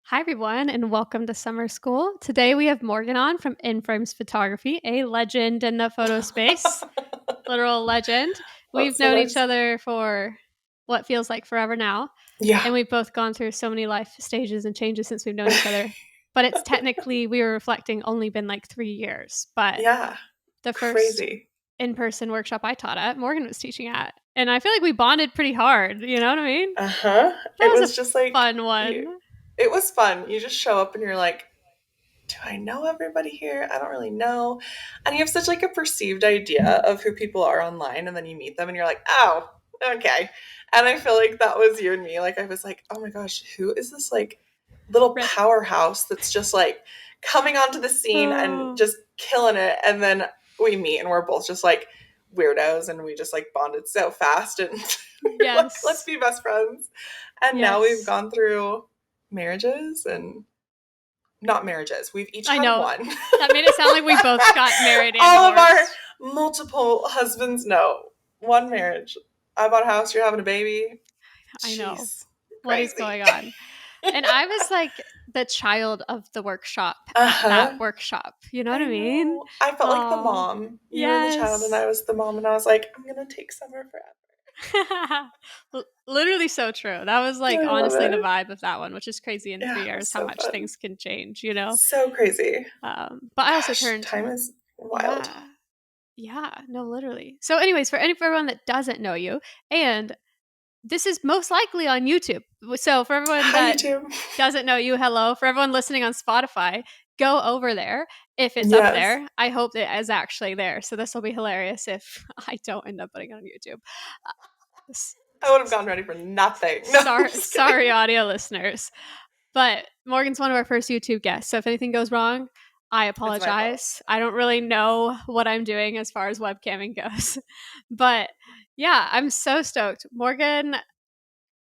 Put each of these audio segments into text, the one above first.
Hi, everyone, and welcome to summer school. Today we have Morgan on from In Frames Photography, a legend in the photo space, literal legend. We've That's so known each nice. other for what feels like forever now, Yeah. and we've both gone through so many life stages and changes since we've known each other. But it's technically, we were reflecting, only been like 3 years. But Yeah. the first Crazy. in-person workshop I taught at, Morgan was teaching at, and I feel like we bonded pretty hard. You know what I mean? Uh-huh. That It was a was just like fun one. it was fun. You just show up and you're like, do I know everybody here? I don't really know. And you have such like a perceived idea of who people are online and then you meet them and you're like, "Oh, okay." And I feel like that was you and me. Like I was like, "Oh my gosh, who is this like little Red. powerhouse that's just like coming onto the scene and Oh, just killing it?" And then we meet and we're both just like weirdos and we just like bonded so fast and we're like, "Let's yes. be best friends." And now we've Yes. gone through marriages and not marriages. We've each I had know. one. That made it sound like we both got married and All of our divorced. multiple husbands, no. One marriage. I bought a house, you're having a baby. I know. Jeez. What is Crazy. going on? And I was like the child of the workshop at that Uh-huh. workshop. You know what I I mean? know. I felt like the Oh, mom. You were the child and yes. I was the mom and I was like, I'm gonna take summer forever. Literally so true. That was like I love honestly the it. vibe of that one, which is crazy in Yeah, 3 years how so much fun. things can change, you know? So crazy. But I also Gosh, turned, time is wild. yeah. Yeah, no, literally. So, anyways, for everyone that doesn't know you, and this is most likely on YouTube. So, for everyone Hi that YouTube. doesn't know you, hello. For everyone listening on Spotify, go over there. If it's up Yes. there, I hope it is actually there. So, this will be hilarious if I don't end up putting it on YouTube. Uh, I would have gotten ready for nothing. No, I'm sorry, just sorry, kidding. audio listeners. But Morgan's one of our first YouTube guests. So if anything goes wrong, I It's my fault. apologize. I don't really know what I'm doing as far as webcamming goes. But yeah, I'm so stoked. Morgan,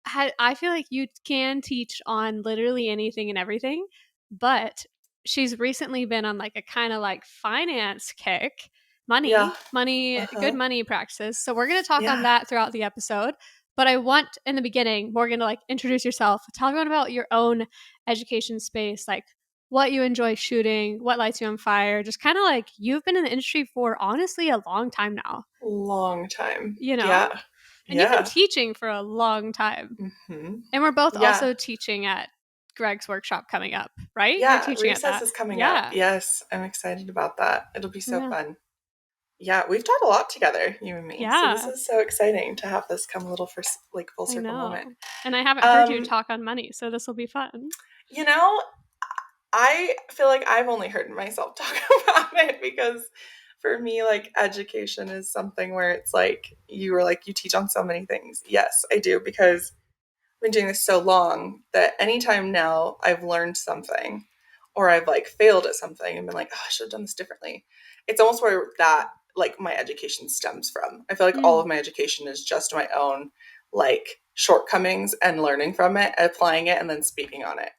I feel like you can teach on literally anything and everything, but she's recently been on like a kind of like finance kick. Yeah. Good Uh-huh. money practices. So we're going to talk on Yeah. that throughout the episode. But I want in the beginning, Morgan, to like introduce yourself. Tell everyone about your own education space, like what you enjoy shooting, what lights you on fire. Just kind of like you've been in the industry for honestly a long time now, Long time. you know? Yeah. And you've been Yeah. teaching for a long time. Hmm. And we're both Yeah. also teaching at Greg's workshop coming up, right? You're Yeah. teaching at Recess that. is coming up. Yeah. Yes. I'm excited about that. It'll be so Yeah. fun. Yeah. We've taught a lot together, you and me. So this Yeah. is so exciting to have this come a little for like full I circle moment. know. And I haven't heard you Um, talk on money, so this will be fun. you know, I feel like I've only heard myself talk about it because for me, like education is something where it's like you were like, you teach on so many things. Yes, I do because I've been doing this so long that anytime now I've learned something or I've like failed at something and been like, oh, I should have done this differently. It's almost where that like my education stems from. I feel like all Mm. of my education is just my own like shortcomings and learning from it, applying it, and then speaking on it.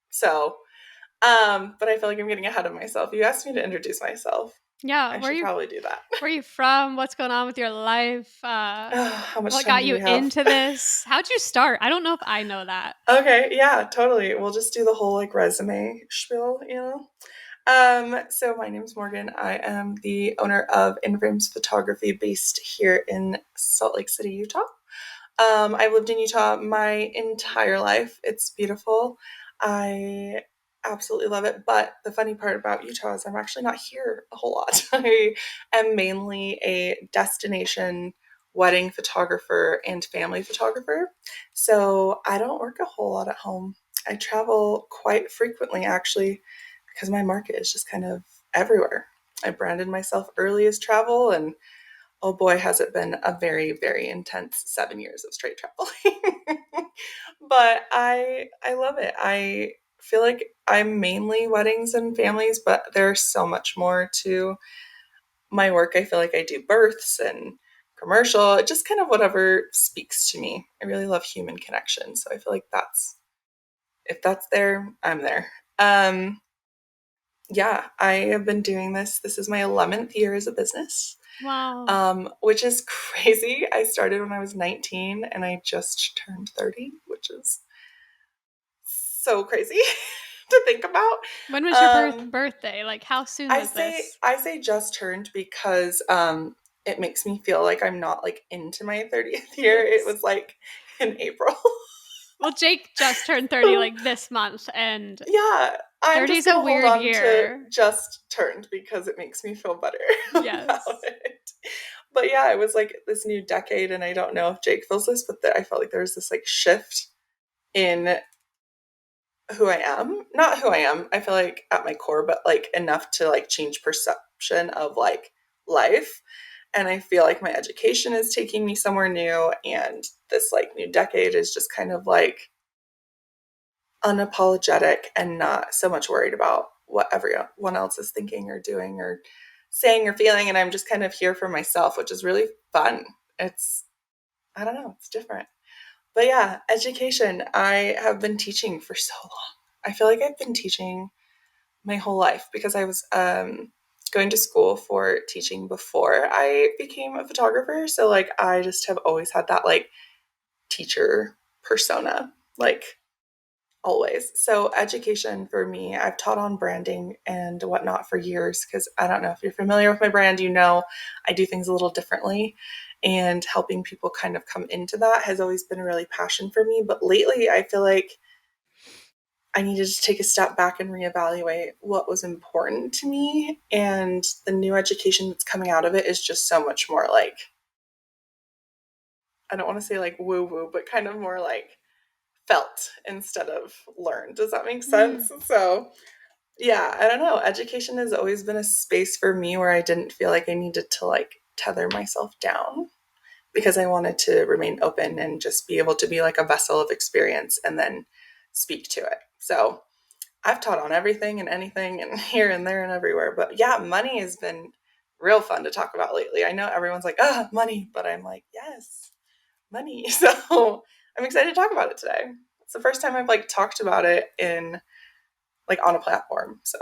So, but I feel like I'm getting ahead of myself. You asked me to introduce myself. Yeah. I should probably do that. Where are you from? What's going on with your life? How much What time got do you we have? into this? How'd you start? I don't know if I know that. Okay, yeah, totally. We'll just do the whole like resume spiel, you know? So my name's Morgan. I am the owner of InFrames Photography based here in Salt Lake City, Utah. I've lived in Utah my entire life. It's beautiful. I absolutely love it. But the funny part about Utah is I'm actually not here a whole lot. I am mainly a destination wedding photographer and family photographer. So I don't work a whole lot at home. I travel quite frequently actually because my market is just kind of everywhere. I branded myself early as travel and oh boy, has it been a very, very intense 7 years of straight traveling. But I love it. I feel like I'm mainly weddings and families, but there's so much more to my work. I feel like I do births and commercial, just kind of whatever speaks to me. I really love human connection. So I feel like that's if that's there, I'm there. Um, yeah, I have been doing this. This is my 11th year as a business. Wow. Which is crazy. I started when I was 19 and I just turned 30, which is so crazy to think about. When was your Um, birthday? Like, how soon I was say this? I say just turned because it makes me feel like I'm not like into my 30th year. It Yes. was like in April. Well, Jake just turned 30 like this month, and Yeah, I'm 30 just is a gonna hold weird on to year. just turned because it makes me feel better about Yes. it. But yeah, it was like this new decade, and I don't know if Jake feels this, but I felt like there was this like shift in who I am. Not who I am, I feel like at my core, but like enough to like change perception of like life. And I feel like my education is taking me somewhere new, and this like new decade is just kind of like unapologetic and not so much worried about what everyone else is thinking or doing or saying or feeling. And I'm just kind of here for myself, which is really fun. It's, I don't know, it's different. But yeah, education. I have been teaching for so long. I feel like I've been teaching my whole life because I was going to school for teaching before I became a photographer. So, like, I just have always had that, like, teacher persona. Like, always. So, education for me, I've taught on branding and whatnot for years because I don't know if you're familiar with my brand, you know, I do things a little differently. And helping people kind of come into that has always been a really passion for me. But lately, I feel like I needed to take a step back and reevaluate what was important to me. And the new education that's coming out of it is just so much more like, I don't want to say like woo woo, but kind of more like felt instead of learned. Does that make Mm. sense? So, yeah, I don't know. Education has always been a space for me where I didn't feel like I needed to like tether myself down because I wanted to remain open and just be able to be like a vessel of experience and then speak to it. So, I've taught on everything and anything and here and there and everywhere. But yeah, money has been real fun to talk about lately. I know everyone's like, money, but I'm like, yes, money. So I'm excited to talk about it today. It's the first time I've like talked about it in like on a platform. So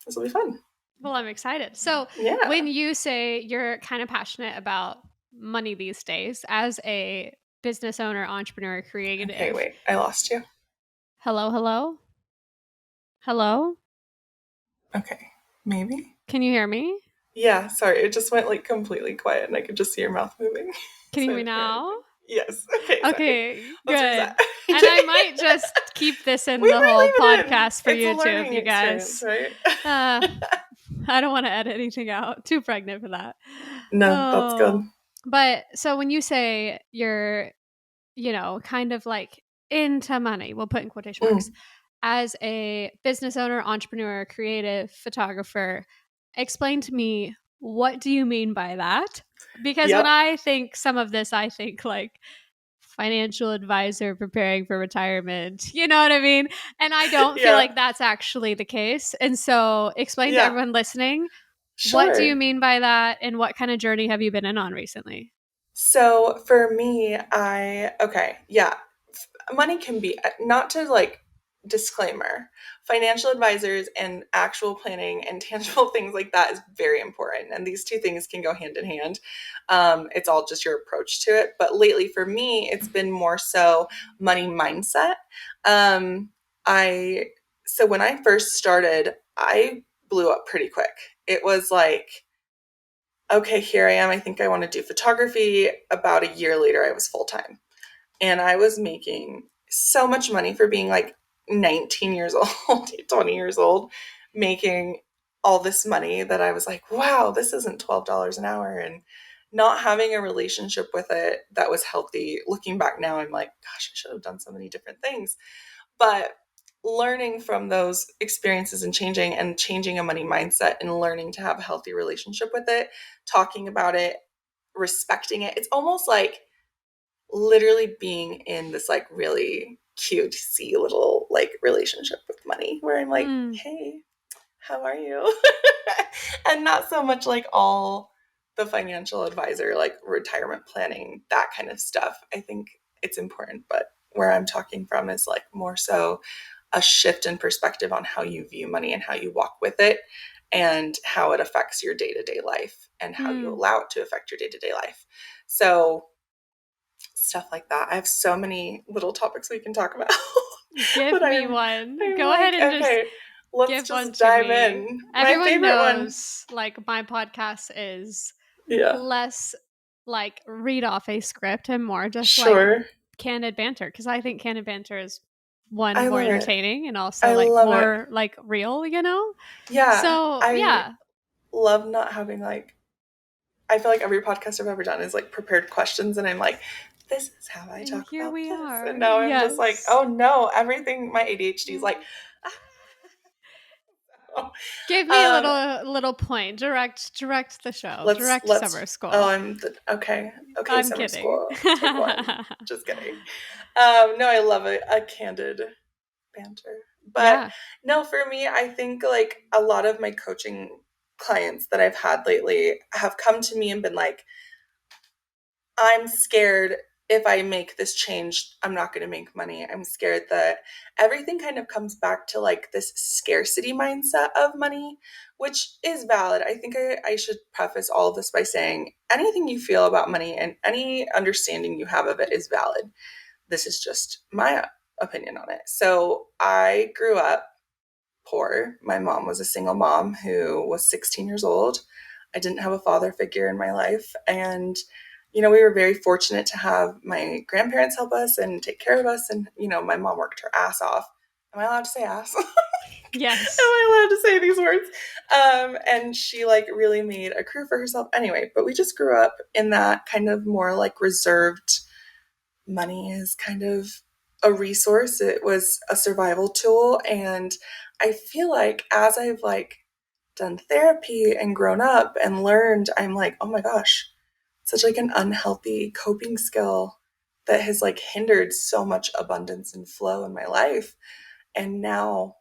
this will be fun. Well, I'm excited. So, Yeah. when you say you're kind of passionate about money these days as a business owner, entrepreneur, Okay, creative, wait, I lost you. hello, hello, hello, Okay, maybe. can you hear me? Yeah, sorry, it just went like completely quiet and I could just see your mouth moving. Can you So I hear me didn't hear now? anything. Yes. Okay, sorry. Okay, Let's good. reset. And I might just keep this in We the might whole leave it in. podcast for It's a YouTube, learning you experience, guys. right? Uh, I don't want to edit anything out. Too pregnant for that. No, that's good. Oh, but so when you say you're, kind of like into money, we'll put in quotation marks, Mm, as a business owner, entrepreneur, creative, photographer, explain to me, what do you mean by that? Because when yep. I think some of this, I think like financial advisor preparing for retirement. You know what I mean? And I don't feel Yeah. like that's actually the case. And so, explain to Yeah. everyone listening, what do you Sure. mean by that? And what kind of journey have you been in on recently? So for me, okay, yeah, money can be not to like disclaimer, financial advisors and actual planning and tangible things like that is very important, and these two things can go hand in hand. It's all just your approach to it, but lately for me it's been more so money mindset. Um i so when I first started, I blew up pretty quick. It was like, okay, here I am, I think I want to do photography. About a year later I was full-time, and I was making so much money for being like 19 years old, 20 years old, making all this money that I was like, wow, this isn't $12 an hour. And not having a relationship with it that was healthy. Looking back now, I'm like, gosh, I should have done so many different things. But learning from those experiences and changing a money mindset and learning to have a healthy relationship with it, talking about it, respecting it, it's almost like literally being in this like really cutesy little like relationship with money where I'm like, Mm, hey, how are you? And not so much like all the financial advisor, like retirement planning, that kind of stuff. I think it's important, but where I'm talking from is like more so a shift in perspective on how you view money and how you walk with it and how it affects your day-to-day life and how you mm. allow it to affect your day-to-day life. So stuff like that. I have so many little topics we can talk about. Give but me I'm one. I'm Go ahead like, and just okay, let's give one just to dive me. in. My Everyone favorite one. knows, like, my podcast is Yeah, less like read off a script and more just like sure. candid banter because I think candid banter is one I more love it. entertaining and also I like love it. more like real, you know? Yeah, So, I yeah. love not having like I feel like every podcast I've ever done is like prepared questions, and I'm like, this is how I And talk here about we this. And are. now I'm just like, Yes. oh no, everything my ADHD is like, Give me a um, little point. Direct the show. Direct summer oh, school. I'm the okay, okay, I'm summer kidding. school, take one. Just kidding. No, I love a candid banter. But Yeah. no, for me, I think like a lot of my coaching clients that I've had lately have come to me and been like, I'm scared if I make this change, I'm not going to make money. I'm scared that everything kind of comes back to like this scarcity mindset of money, which is valid. I think I should preface all of this by saying anything you feel about money and any understanding you have of it is valid. This is just my opinion on it. So I grew up poor. My mom was a single mom who was 16 years old. I didn't have a father figure in my life. And, we were very fortunate to have my grandparents help us and take care of us. And, my mom worked her ass off. Am I allowed to say ass? Am Yes. I allowed to say these words? And she like really made a career for herself anyway. But we just grew up in that kind of more like reserved money is kind of a resource. It was a survival tool. And I feel like as I've like done therapy and grown up and learned, I'm like, oh my gosh, such like an unhealthy coping skill that has like hindered so much abundance and flow in my life. And now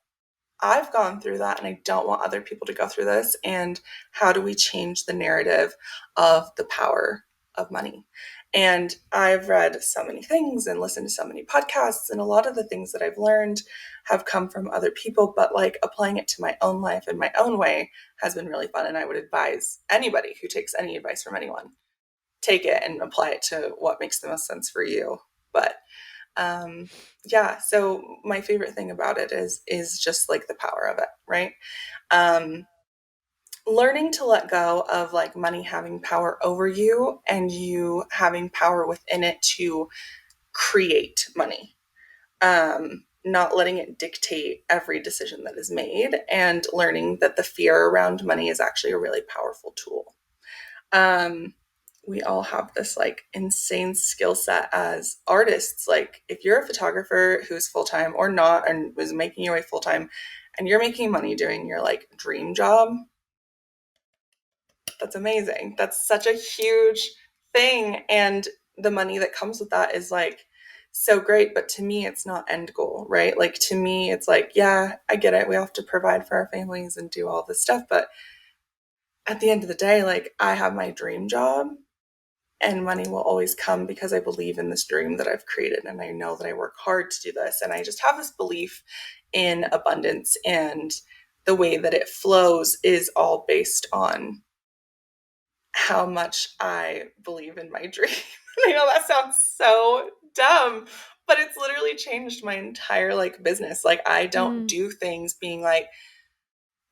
I've gone through that and I don't want other people to go through this. And how do we change the narrative of the power of money? And I've read so many things and listened to so many podcasts, and a lot of the things that I've learned have come from other people, but like applying it to my own life in my own way has been really fun. And I would advise anybody who takes any advice from anyone, take it and apply it to what makes the most sense for you. But um yeah, so my favorite thing about it is just like the power of it, right? um Learning to let go of like money having power over you and you having power within it to create money, not letting it dictate every decision that is made, and learning that the fear around money is actually a really powerful tool. um we all have this like insane skill set as artists. Like if you're a photographer who's full-time or not and was making your way full-time and you're making money doing your like dream job, that's amazing. That's such a huge thing. And the money that comes with that is like so great. But to me, it's not end goal, right? Like to me, it's like, yeah, I get it. We have to provide for our families and do all this stuff. But at the end of the day, like I have my dream job and money will always come because I believe in this dream that I've created. And I know that I work hard to do this. And I just have this belief in abundance, and the way that it flows is all based on how much I believe in my dream. I know that sounds so dumb, but it's literally changed my entire like business. Like I don't Mm. do things being like,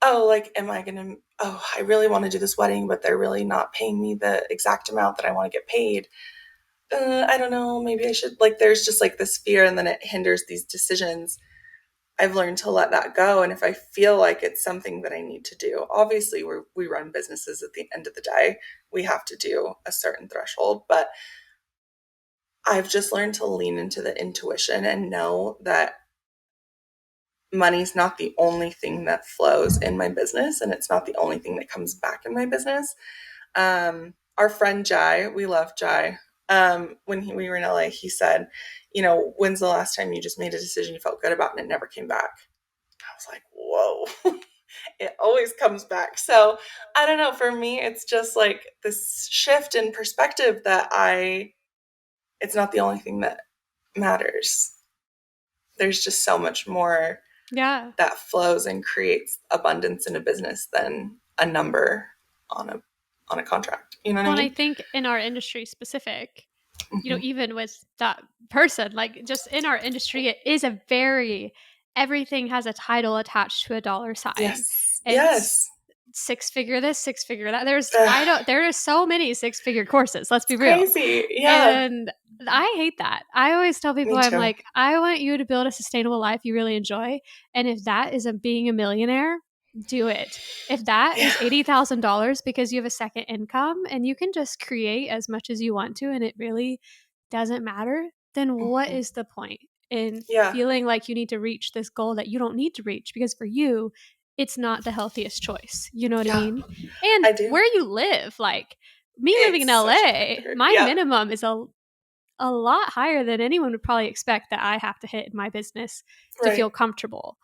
oh, like, am I gonna, oh, I really want to do this wedding, but they're really not paying me the exact amount that I want to get paid. I don't know, maybe I should, like, there's just like this fear, and then it hinders these decisions. I've learned to let that go. And if I feel like it's something that I need to do, obviously we run businesses at the end of the day, we have to do a certain threshold, but I've just learned to lean into the intuition and know that money's not the only thing that flows in my business, and it's not the only thing that comes back in my business. Our friend Jai, we love Jai. When we were in LA, he said, when's the last time you just made a decision you felt good about and it never came back? I was like, whoa, it always comes back. So I don't know. For me, it's just like this shift in perspective that it's not the only thing that matters. There's just so much more Yeah. that flows and creates abundance in a business than a number on a contract. You know what I Well, and I mean? think in our industry specific, Mm-hmm. even with that person, like just in our industry, it is a very, everything has a title attached to a dollar sign. Yes. It's Yes. six figure this, six figure that. Ugh, There are so many six figure courses, let's it's be real. crazy. Yeah. And I hate that. I always tell people, Me I'm too. like, I want you to build a sustainable life you really enjoy. And if that is being a millionaire, do it. If that Yeah. is $80,000 because you have a second income and you can just create as much as you want to and it really doesn't matter, then what Hmm. is the point in Yeah. feeling like you need to reach this goal that you don't need to reach? Because for you, it's not the healthiest choice. You know what I Yeah. mean? And I do. where you live, like me living in It's such a LA, factor. my Yeah. minimum is a lot higher than anyone would probably expect that I have to hit in my business to Right. feel comfortable.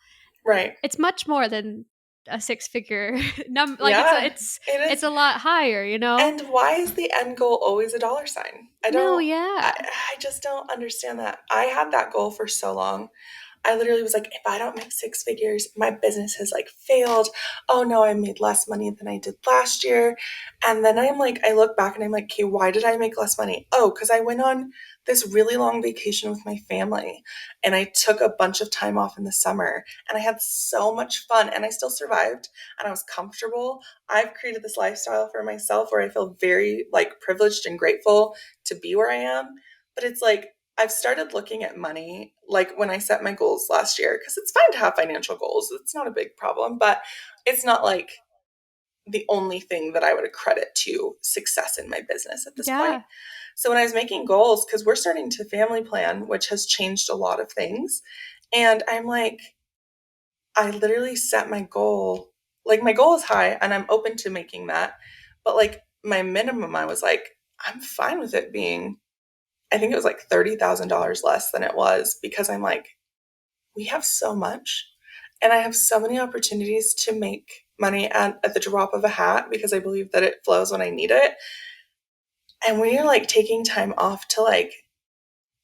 Right. It's much more than a six figure number. Like Yeah. It it's is. a lot higher, you know? And why is the end goal always a dollar sign? No, yeah. I just don't understand that. I had that goal for so long. I literally was like, if I don't make six figures, my business has like failed. Oh no, I made less money than I did last year. And then I'm like, I look back and I'm like, okay, why did I make less money? Oh, because I went on this really long vacation with my family and I took a bunch of time off in the summer and I had so much fun and I still survived and I was comfortable. I've created this lifestyle for myself where I feel very like privileged and grateful to be where I am. But it's like, I've started looking at money like when I set my goals last year, because it's fine to have financial goals. It's not a big problem, but it's not like the only thing that I would accredit to success in my business at this point. Yeah. So when I was making goals, because we're starting to family plan, which has changed a lot of things, and I'm like, I literally set my goal, like my goal is high and I'm open to making that. But like my minimum, I was like, I'm fine with it being, I think it was like $30,000 less than it was because I'm like, we have so much and I have so many opportunities to make money at the drop of a hat because I believe that it flows when I need it. And we are like taking time off to like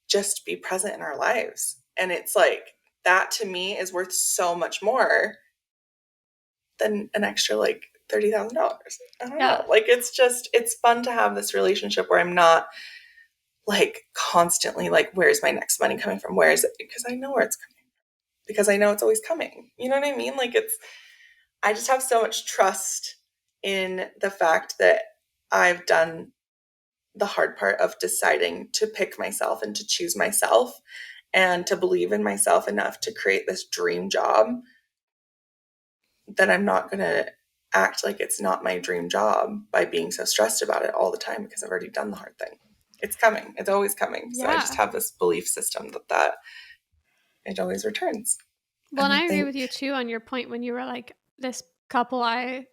just be present in our lives. And it's like, that to me is worth so much more than an extra like $30,000. I don't Yeah. know. Like it's just it's fun to have this relationship where I'm not like constantly like where's my next money coming from? Where is it? Because I know where it's coming from. Because I know it's always coming. You know what I mean? Like it's I just have so much trust in the fact that I've done the hard part of deciding to pick myself and to choose myself and to believe in myself enough to create this dream job that I'm not going to act like it's not my dream job by being so stressed about it all the time because I've already done the hard thing. It's coming. It's always coming. So I just Yeah. have this belief system that it always returns. Well, And and I I agree with think, you too on your point when you were like, this couple I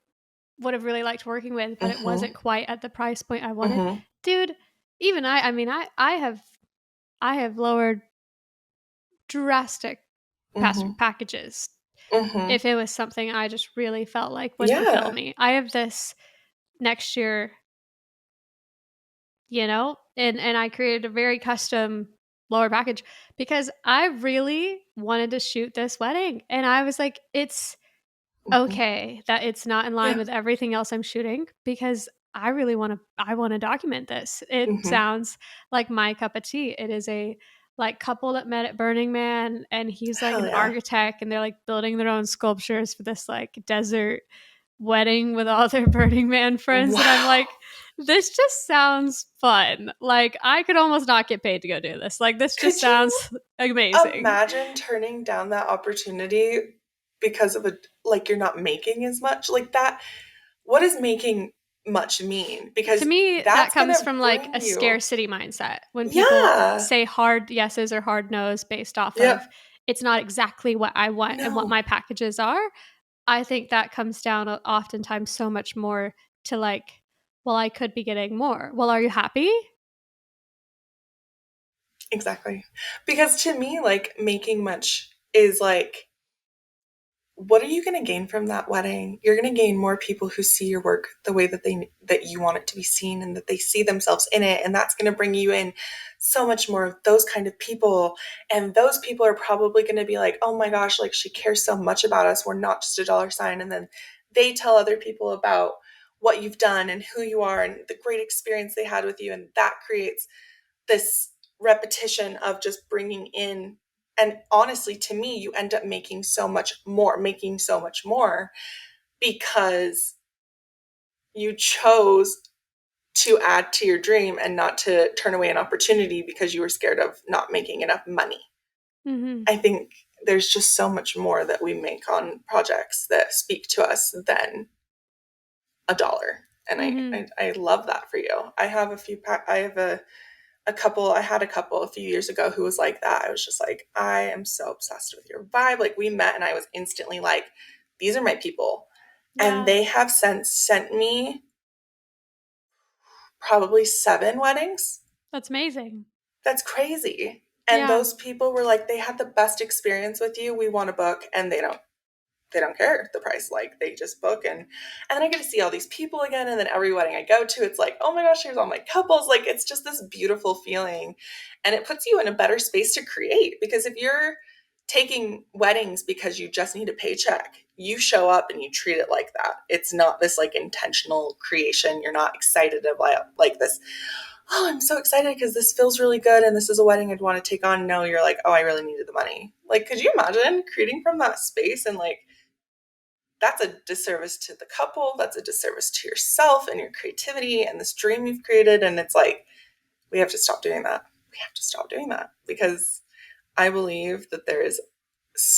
would have really liked working with, but it mm-hmm, wasn't quite at the price point I wanted. mm-hmm, Dude, even I mean, I have lowered drastic mm-hmm, packages mm-hmm. if it was something I just really felt like would fulfill Yeah, me. I have this next year, and I created a very custom lower package because I really wanted to shoot this wedding. And I was like, it's mm-hmm, okay that it's not in line yeah, with everything else I'm shooting because I want to document this. It mm-hmm. sounds like my cup of tea. It is a like couple that met at Burning Man and he's like Hell an yeah. architect and they're like building their own sculptures for this like desert wedding with all their Burning Man friends and I'm Wow. like this just sounds fun. Like I could almost not get paid to go do this. Like this just Could you sounds amazing. imagine turning down that opportunity because of a like you're not making as much like that? What does making much mean? To Because me, that that's comes gonna from like bring a you. scarcity mindset. When people Yeah. say hard yeses or hard nos based off Yep. of it's not exactly what I want and what No. my packages are, I think that comes down oftentimes so much more to like, well, I could be getting more. Well, are you happy? Exactly. Because to me, like making much is like what are you going to gain from that wedding? You're going to gain more people who see your work the way that you want it to be seen and that they see themselves in it, and that's going to bring you in so much more of those kind of people, and those people are probably going to be like, oh my gosh, like she cares so much about us, we're not just a dollar sign. And then they tell other people about what you've done and who you are and the great experience they had with you, and that creates this repetition of just bringing in, and honestly, to me, you end up making so much more because you chose to add to your dream and not to turn away an opportunity because you were scared of not making enough money. Mhm. I think there's just so much more that we make on projects that speak to us than a dollar. And Mhm. I love that for you. I have a couple, I had a couple a few years ago who was like that. I was just like, I am so obsessed with your vibe. Like, we met and I was instantly like, these are my people. And Yeah. they have since sent me probably 7 weddings. That's amazing. That's crazy. And Yeah. those people were like, they had the best experience with you. We want to book, and they don't care the price. Like, they just book, and then I get to see all these people again. And then every wedding I go to, it's like, oh my gosh, here's all my couples. Like, it's just this beautiful feeling, and it puts you in a better space to create. Because if you're taking weddings because you just need a paycheck, you show up and you treat it like that. It's not this like intentional creation. You're not excited about like this, oh, I'm so excited because this feels really good and this is a wedding I'd want to take on. No, you're like, oh, I really needed the money. Like, could you imagine creating from that space? And like, that's a disservice to the couple. That's a disservice to yourself and your creativity and this dream you've created. And it's like, we have to stop doing that. We have to stop doing that, because I believe that there is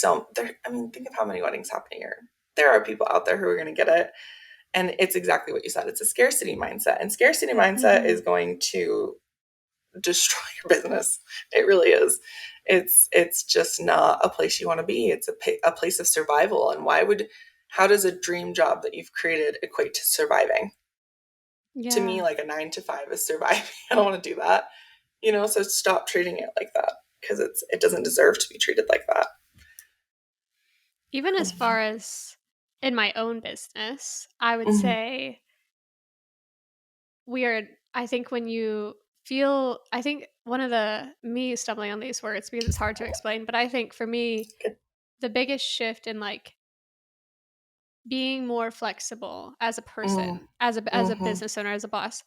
I mean, think of how many weddings happen a year. There are people out there who are going to get it. And it's exactly what you said. It's a scarcity mindset. And scarcity mindset is Mhm. going to destroy your business. It really is. It's just not a place you want to be. It's a place of survival. And how does a dream job that you've created equate to surviving? To me, Yeah. like, a 9 to 5 is surviving. I don't want to do that. So stop treating it like that, because it doesn't deserve to be treated like that. Even as far as in my own business, I would Mm-hmm. say weird. I think when you feel, I think one of the me stumbling on these words because it's hard to explain, but I think for me, Good. the biggest shift in like being more flexible as a Mm. person, as a Mm-hmm. business owner, as a boss,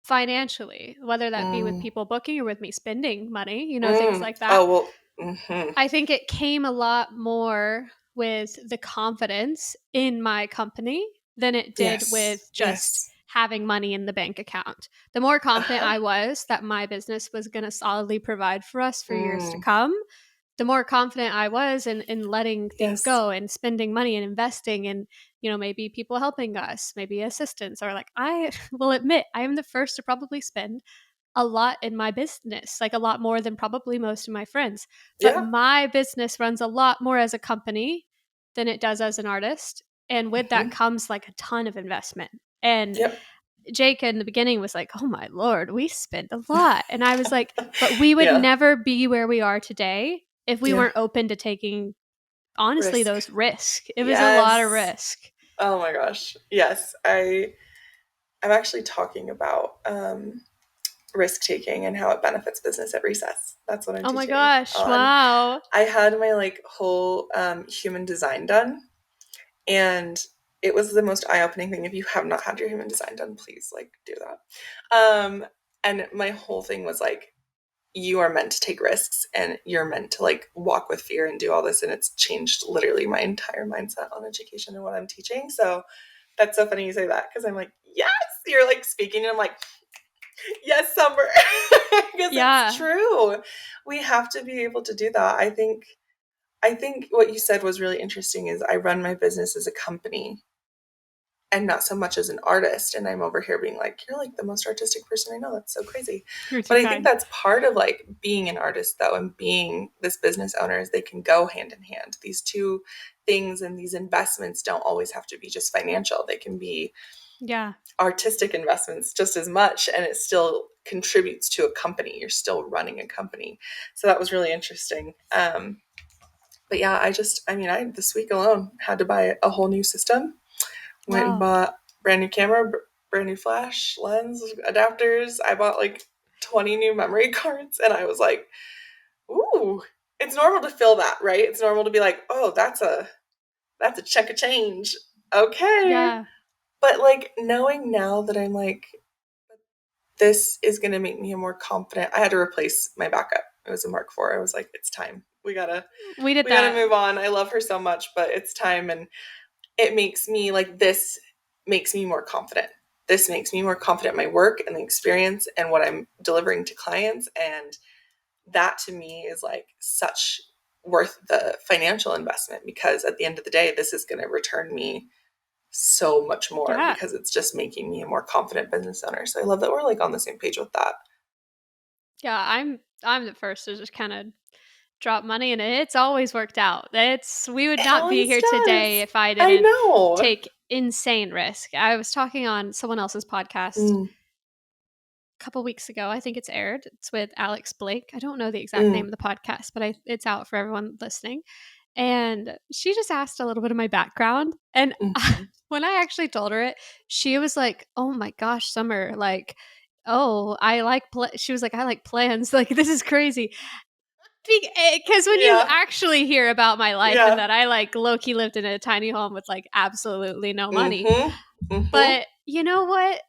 financially, whether that be with Mm. people booking or with me spending money, things Mm. like that. Oh, well. Mm-hmm. I think it came a lot more with the confidence in my company than it did Yes. with just Yes. having money in the bank account. The more confident Uh-huh. I was that my business was going to solidly provide for us for years to Mm. come, the more confident I was in letting things Yes. go and spending money and investing and maybe people helping us, maybe assistants, or like I will admit I am the first to probably spend a lot in my business, like a lot more than probably most of my friends. But Yeah. my business runs a lot more as a company than it does as an artist. And with that Mm-hmm. comes like a ton of investment. And Yep. Jake in the beginning was like, oh my Lord, we spend a lot. And I was like, but we would Yeah. never be where we are today if we Yeah. weren't open to taking, honestly, Risk. those risks. It was a lot of Yes. risk. Oh my gosh. Yes. I'm actually talking about risk taking and how it benefits business at recess. That's what I'm Oh my teaching gosh. on. Wow. I had my like whole human design done, and it was the most eye-opening thing. If you have not had your human design done, please like do that. And my whole thing was like, you are meant to take risks and you're meant to like walk with fear and do all this, and it's changed literally my entire mindset on education and what I'm teaching. So that's so funny you say that, because I'm like, yes, you're like speaking and I'm like, yes, Summer. Because it's Yeah. true. We have to be able to do that. I think what you said was really interesting is I run my business as a company and not so much as an artist. And I'm over here being like, you're like the most artistic person I know. That's so crazy. You're too But I think kind. that's part of like being an artist though, and being this business owner, is they can go hand in hand. These two things and these investments don't always have to be just financial. They can be Yeah. artistic investments just as much, and it still contributes to a company. You're still running a company. So that was really interesting. But yeah, I this week alone had to buy a whole new system. Went and Wow. bought brand new camera, brand new flash, lens, adapters. I bought like 20 new memory cards, and I was like, ooh, it's normal to feel that, right? It's normal to be like, oh, that's a chunk of change. Okay. Yeah. But like knowing now that I'm like, this is going to make me a more confident. I had to replace my backup. It was a Mark IV. I was like, it's time. We did We gotta that. move on. I love her so much, but it's time. And it makes me like, this makes me more confident. This makes me more confident in my work and the experience and what I'm delivering to clients. And that to me is like such worth the financial investment, because at the end of the day, this is going to return me so much more, Yeah. because it's just making me a more confident business owner. So I love that we're like on the same page with that. Yeah, I'm the first to just kind of drop money in it. It's always worked out. We would It not be always here today does. if I I didn't know. take insane risk. I was talking on someone else's podcast Mm, a couple weeks ago. I think it's aired. It's with Alex Blake. I don't know the exact name mm, of the podcast, but it's out for everyone listening. And she just asked a little bit of my background. And mm-hmm. when I actually told her it, she was like, "Oh my gosh, Summer, like, oh, I like she was like, I like plans. Like, this is crazy." Because when you Yeah. actually hear about my life and Yeah. that I like low key lived in a tiny home with like absolutely no money, Mm-hmm. Mm-hmm. but you know what?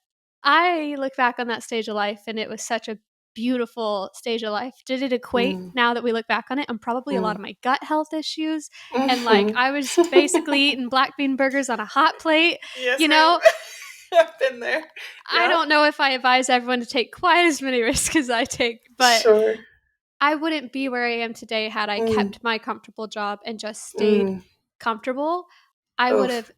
I look back on that stage of life and it was such a beautiful stage of life. Did it equate Mm, now that we look back on it? And probably a lot mm, of my gut health issues. And like mm-hmm. I was basically eating black bean burgers on a hot plate. Yes, You ma'am. know, I've been there. I Yeah. don't know if I advise everyone to take quite as many risks as I take, but Sure. I wouldn't be where I am today had I Mm, kept my comfortable job and just stayed mm. comfortable. I would Oof. have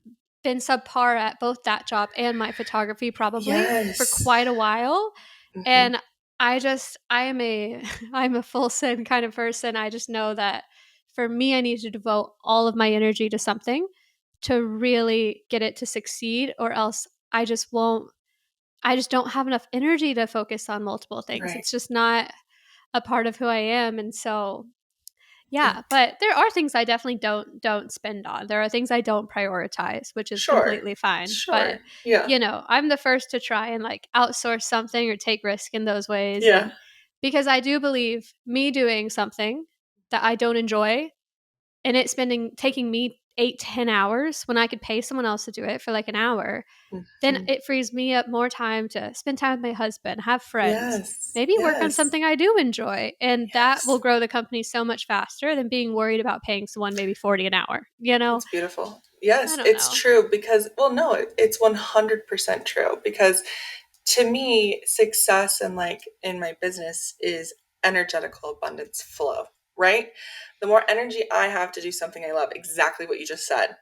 been subpar at both that job and my photography probably for Yes. quite a while. Mm-hmm. And I am a I'm a full send kind of person. I just know that for me I need to devote all of my energy to something to really get it to succeed, or else I just don't have enough energy to focus on multiple things. Right. It's just not a part of who I am. And so Yeah. yeah, but there are things I definitely don't spend on. There are things I don't prioritize, which is Sure. completely fine. But Sure. Yeah. I'm the first to try and like outsource something or take risk in those ways. Yeah. And because I do believe me doing something that I don't enjoy and it spending taking me 8-10 hours when I could pay someone else to do it for like an hour, then Mm-hmm. it frees me up more time to spend time with my husband, have friends, Yes. maybe work on Yes. something I do enjoy. And that will Yes. grow the company so much faster than being worried about paying someone maybe 40 an hour. That's beautiful. I Yes, don't it's know. true, because, well, no, it's 100% true, because to me, success and like in my business is energetical abundance flow, right? The more energy I have to do something I love, exactly what you just said,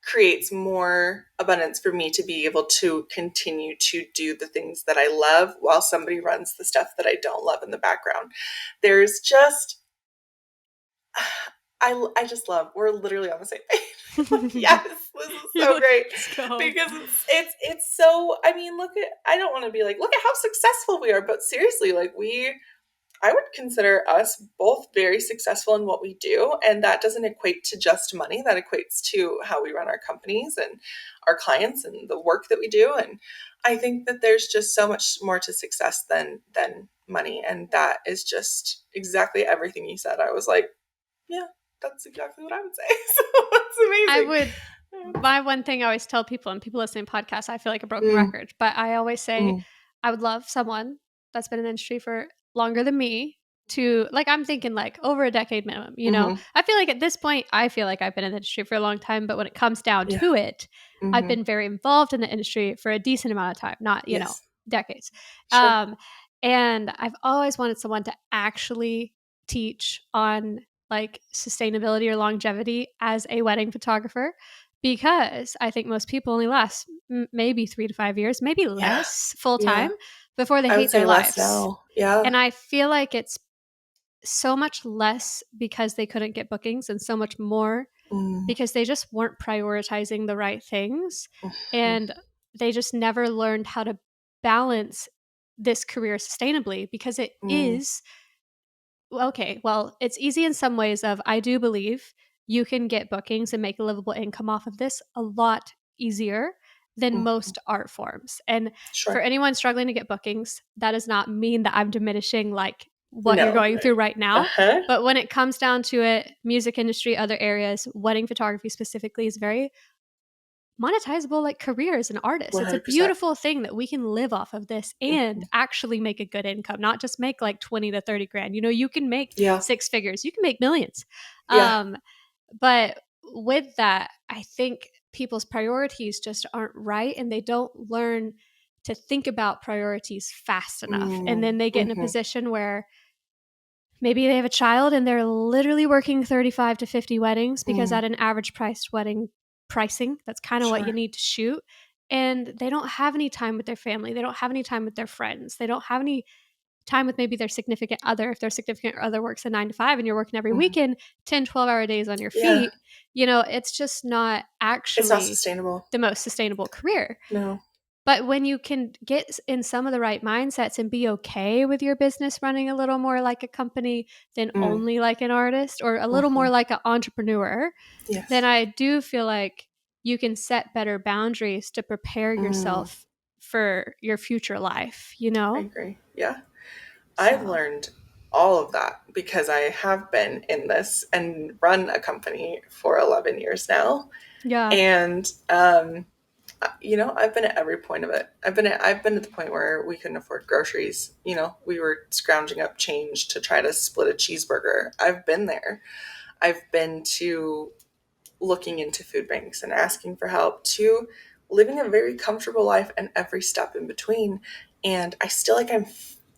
creates more abundance for me to be able to continue to do the things that I love while somebody runs the stuff that I don't love in the background. There's just I just love, we're literally on the same page. Like, yes, this is You're so like, great, let's go. because it's so, I mean, look at, I don't want to be like, look at how successful we are, but seriously, like, I would consider us both very successful in what we do, and that doesn't equate to just money. That equates to how we run our companies and our clients and the work that we do. And I think that there's just so much more to success than money, and that is just exactly everything you said. I was like, yeah, that's exactly what I would say. So it's I amazing. would my one thing I always tell people, and people listening to podcasts, I feel like a broken Mm, record, but I always say mm, I would love someone that's been in the industry for longer than me to like I'm thinking like over a decade minimum. mm-hmm. I feel like at this point I feel like I've been in the industry for a long time, but when it comes down Yeah. to it, I've Mm-hmm. been very involved in the industry for a decent amount of time, not Yes. decades. Sure. Um and I've always wanted someone to actually teach on like sustainability or longevity as a wedding photographer, because I think most people only last maybe 3 to 5 years, maybe Yeah. less full Yeah. time before they I would hate say their less lives. now. Yeah. And I feel like it's so much less because they couldn't get bookings and so much more Mm, because they just weren't prioritizing the right things. mhm, And they just never learned how to balance this career sustainably because it mm, is okay, well, it's easy in some ways of I do believe you can get bookings and make a livable income off of this a lot easier than mhm. most art forms. And for Sure. anyone struggling to get bookings, that does not mean that I'm diminishing like what you're No. going through right now. Uh-huh. But when it comes down to it, music industry, other areas, wedding photography specifically is very monetizable like career as an artist. It's a 100%. beautiful thing that we can live off of this and Mhm. actually make a good income, not just make like 20 to 30 grand. You know, you can make Yeah. six figures, you can make millions. Yeah. Um, but with that, I think people's priorities just aren't right and they don't learn to think about priorities fast enough. And then they get in a Mm-hmm. position where maybe they have a child and they're literally working 35 to 50 weddings because Mm. at an average priced wedding pricing, that's kind of what you Sure. need to shoot. And they don't have any time with their family. They don't have any time with their friends. They don't have any time with maybe their significant other. If their significant other works a 9 to 5 and you're working every Mm. weekend, 10, 12-hour days on your Yeah. feet, you know, it's just not It's not actually sustainable. the most sustainable career. No. But when you can get in some of the right mindsets and be okay with your business running a little more like a company than Mm. only like an artist or a little Mm-hmm. more like an entrepreneur, then Yes. I do feel like you can set better boundaries to prepare Mm. yourself for your future life, you I know? agree. Yeah. I've So, learned all of that because I have been in this and run a company for 11 years now. yeah. And, I've been at every point of it. I've been at the point where we couldn't afford groceries. We were scrounging up change to try to split a cheeseburger. I've been there. I've been to looking into food banks and asking for help to living a very comfortable life and every step in between. And I still like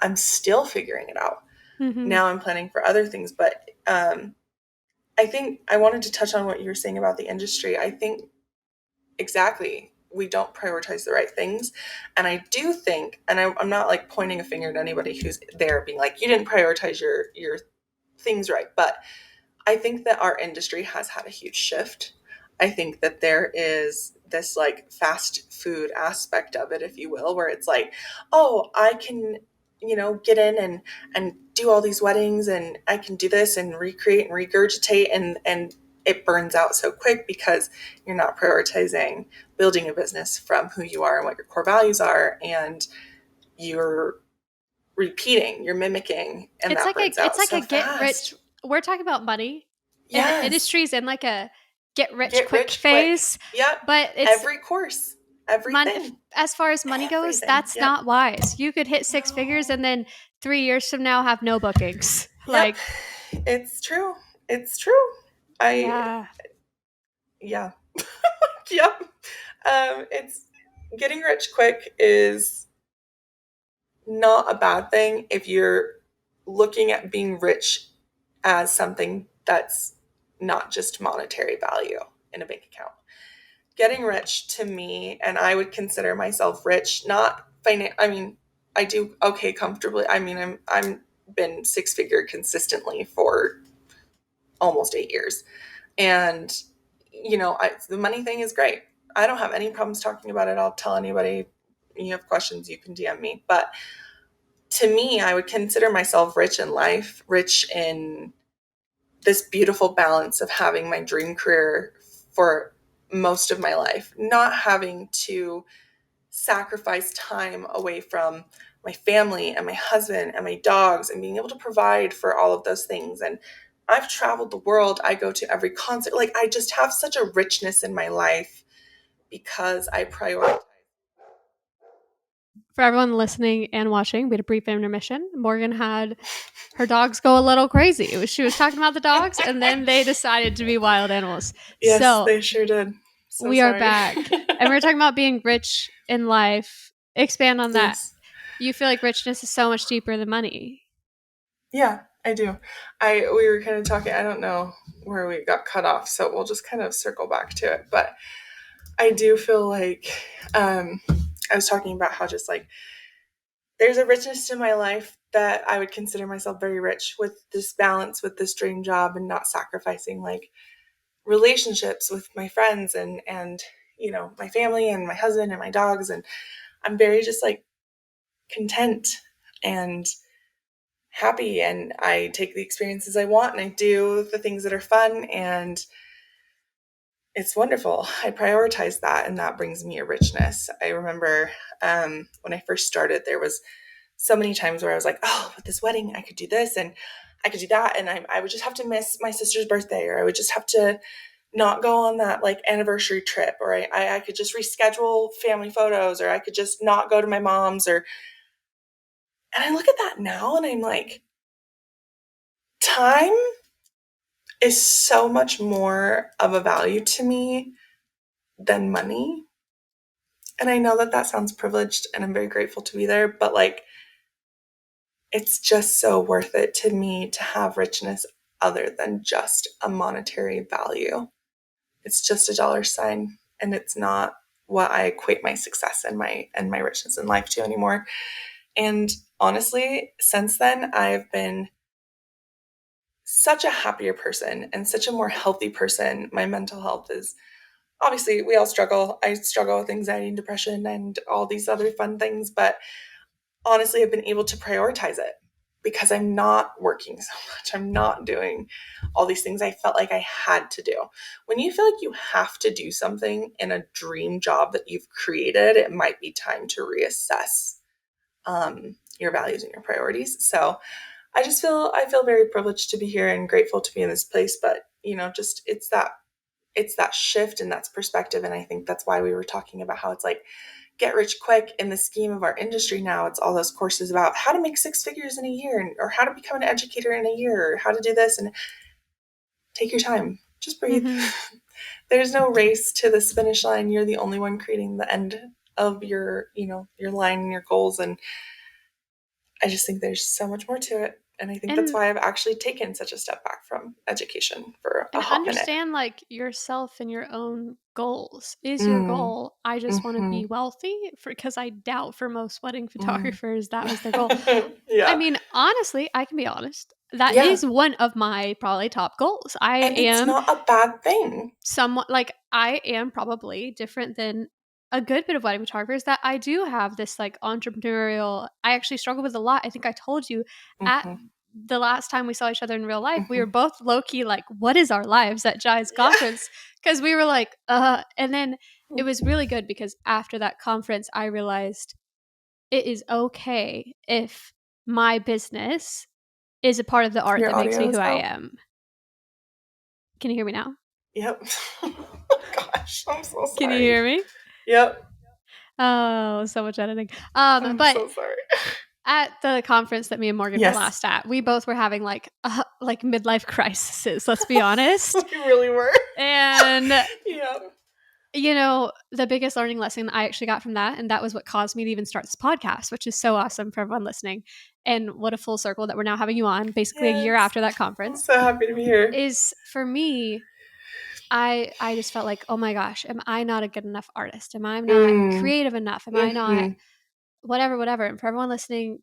I'm still figuring it out. Mhm. Now I'm planning for other things, but I think I wanted to touch on what you were saying about the industry. I think exactly we don't prioritize the right things, and I do think, and I'm not like pointing a finger at anybody who's there being like you didn't prioritize your things right, but I think that our industry has had a huge shift. I think that there is this like fast food aspect of it, if you will, where it's like, oh, I can, get in and do all these weddings and I can do this and recreate and regurgitate and it burns out so quick because you're not prioritizing building a business from who you are and what your core values are, and you're repeating, you're mimicking, and that burns It's out like so a get rich. fast. We're talking about money and the Yes. industry's in like a get rich Get quick rich quick. phase, Yep. but it's Every course, money. everything, As far as money goes, everything. that's Yep. not wise. You could hit six figures No. and then 3 years from now have no bookings. Yep. Like, It's true. It's true. I, yeah. yeah. Yep. It's getting rich quick is not a bad thing if you're looking at being rich as something that's not just monetary value in a bank account. Getting rich to me, and I would consider myself rich, not I mean, I do okay comfortably. I mean, I'm been six figure consistently for almost 8 years, and the money thing is great. I don't have any problems talking about it. I'll tell anybody. You have questions, you can DM me. But to me, I would consider myself rich in life, rich in this beautiful balance of having my dream career for most of my life, not having to sacrifice time away from my family and my husband and my dogs and being able to provide for all of those things. And I've traveled the world. I go to every concert. Like I just have such a richness in my life because I prioritize. For everyone listening and watching, we had a brief intermission. Morgan had her dogs go a little crazy. She was talking about the dogs and then they decided to be wild animals. Yes, So they sure did. So we are sorry. back and we are talking about being rich in life. Expand on that. Yes. You feel like richness is so much deeper than money. Yeah, I do. We were kind of talking, I don't know where we got cut off, so we'll just kind of circle back to it. But I do feel like I was talking about how just like there's a richness to my life that I would consider myself very rich with this balance with this dream job and not sacrificing like relationships with my friends and my family and my husband and my dogs, and I'm very just like content and happy, and I take the experiences I want and I do the things that are fun, and it's wonderful. I prioritize that, and that brings me a richness. I remember when I first started, there was so many times where I was like, oh, with this wedding, I could do this and I could do that. And I would just have to miss my sister's birthday, or I would just have to not go on that like anniversary trip, or I could just reschedule family photos, or I could just not go to my mom's, or and I look at that now and I'm like, time is so much more of a value to me than money. And I know that that sounds privileged and I'm very grateful to be there, but like, it's just so worth it to me to have richness other than just a monetary value. It's just a dollar sign, and it's not what I equate my success and my richness in life to anymore. And honestly, since then, I've been such a happier person and such a more healthy person. My mental health is, obviously, we all struggle. I struggle with anxiety and depression and all these other fun things, but honestly, I've been able to prioritize it because I'm not working so much. I'm not doing all these things I felt like I had to do. When you feel like you have to do something in a dream job that you've created, it might be time to reassess your values and your priorities. So I feel very privileged to be here and grateful to be in this place. But just it's that shift and that's perspective. And I think that's why we were talking about how it's like get rich quick in the scheme of our industry now. It's all those courses about how to make six figures in a year, or how to become an educator in a year, or how to do this. And take your time, just breathe. Mm-hmm. There's no race to this finish line. You're the only one creating the end of your line and your goals. And I just think there's so much more to it. And I think that's And why I've actually taken such a step back from education for a and hot minute. understand like yourself and your own goals. Is your Mm, goal I just want to mm-hmm, be wealthy? Because I doubt for most wedding mm. photographers that was their goal. I Yeah. mean, honestly, I can be honest. That Yeah. is one of my probably top goals. I And it's am not a bad thing. somewhat like I am probably different than a good bit of wedding photographers that I do have this like entrepreneurial. I actually struggle with a lot. I think I told you at Mm-hmm, the last time we saw each other in real life, we were mm-hmm. both low key like, what is our lives at Jai's Yeah. conference? Because we were like, and then it was really good because after that conference, I realized it is okay if my business is a part of the art Your that makes me audio who is I out. am. Can you hear me now? Yep. Gosh, I'm so Can you sorry. hear me? Yep. Oh, so much editing. I'm But so sorry. at the conference that me and Morgan were Yes. last at, we both were having like midlife crises, let's be honest. We really were. And Yep. the biggest learning lesson I actually got from that, and that was what caused me to even start this podcast, which is so awesome for everyone listening. And what a full circle that we're now having you on, basically a year Yes. after that I'm conference, so happy to be here. is for me, I just felt like, oh my gosh, am I not a good enough artist? Am I not Mm. creative enough? Am I not Mm-hmm. whatever, whatever? And for everyone listening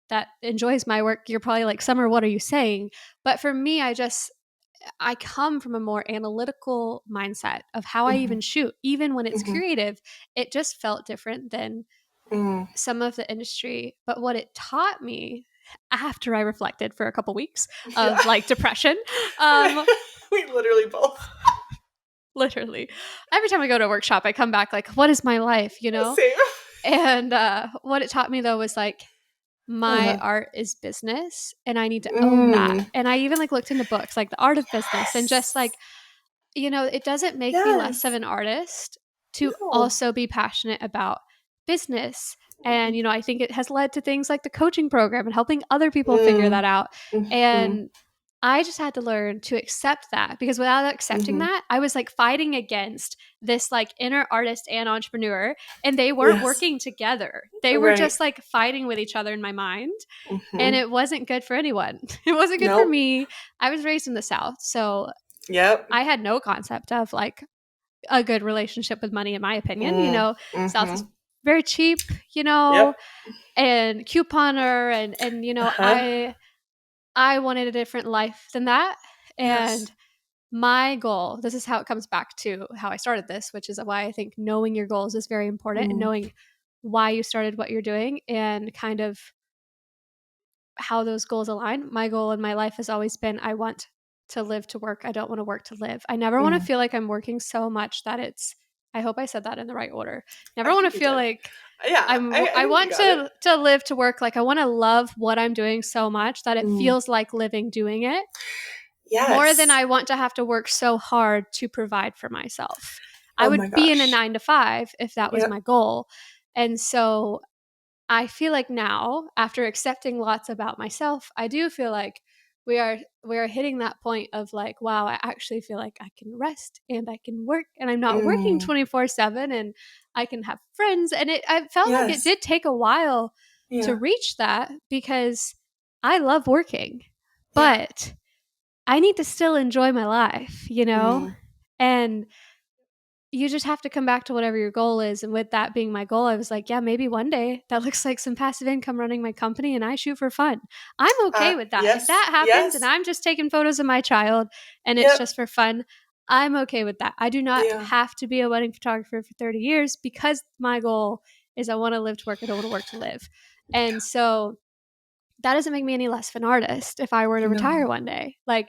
that enjoys my work, you're probably like, Summer, what are you saying? But for me, I come from a more analytical mindset of how I Mm-hmm. even shoot. Even when it's Mm-hmm. creative, it just felt different than Mm. some of the industry. But what it taught me after I reflected for a couple weeks Yeah. of like depression, um, We literally both. literally, every time I go to a workshop, I come back like, what is my life, Same. And what it taught me though was like, my Uh-huh. art is business and I need to own that. Mm. And I even like looked into books like The Art of Business and just Yes. like, it doesn't make me less of Yes. an artist to No. also be passionate about business. And, I think it has led to things like the coaching program and helping other people figure Mm. that out. Mm-hmm. And I just had to learn to accept that because without accepting Mm-hmm. that, I was like fighting against this like inner artist and entrepreneur, and they weren't Yes. working together. They were Right. just like fighting with each other in my mind, and Mm-hmm. it wasn't good for anyone. It wasn't good for Nope. me. I was raised in the South, so Yep. I had no concept of like a good relationship with money, in my opinion. Mm. South is Mm-hmm. very cheap, Yep. and couponer, and Uh-huh. I wanted a different life than that. Yes. And my goal, this is how it comes back to how I started this, which is why I think knowing your goals is very important and Mm. knowing why you started what you're doing and kind of how those goals align. My goal in my life has always been I want to live to work. I don't want to work to live. I never want to Mm. feel like I'm working so much that I hope I said that in the right order. Never I want to think you feel did. like Yeah, I I think you want got it. to live to work. Like I want to love what I'm doing so much that it Mm. feels like living doing it. more than Yes. I want to have to work so hard to provide for myself. I Oh would my be in a gosh. 9 to 5 if that was my Yep. goal. And so I feel like now, after accepting lots about myself, I do feel like we are hitting that point of like, wow, I actually feel like I can rest and I can work and I'm not working Mm. 24/7 and I can have friends. And I felt like it Yes. did take a while to Yeah. reach that because I love working, Yeah. but I need to still enjoy my life, you know? Mm. And you just have to come back to whatever your goal is. And with that being my goal, I was like, yeah, maybe one day that looks like some passive income running my company and I shoot for fun. I'm okay with that. If Yes. that happens and Yes. I'm just taking photos of my child and it's Yep. just for fun, I'm okay with that. I do not Yeah. have to be a wedding photographer for 30 years because my goal is I want to live to work. I don't want to work to live. And so that doesn't make me any less of an artist if I were to retire No. one day. Like,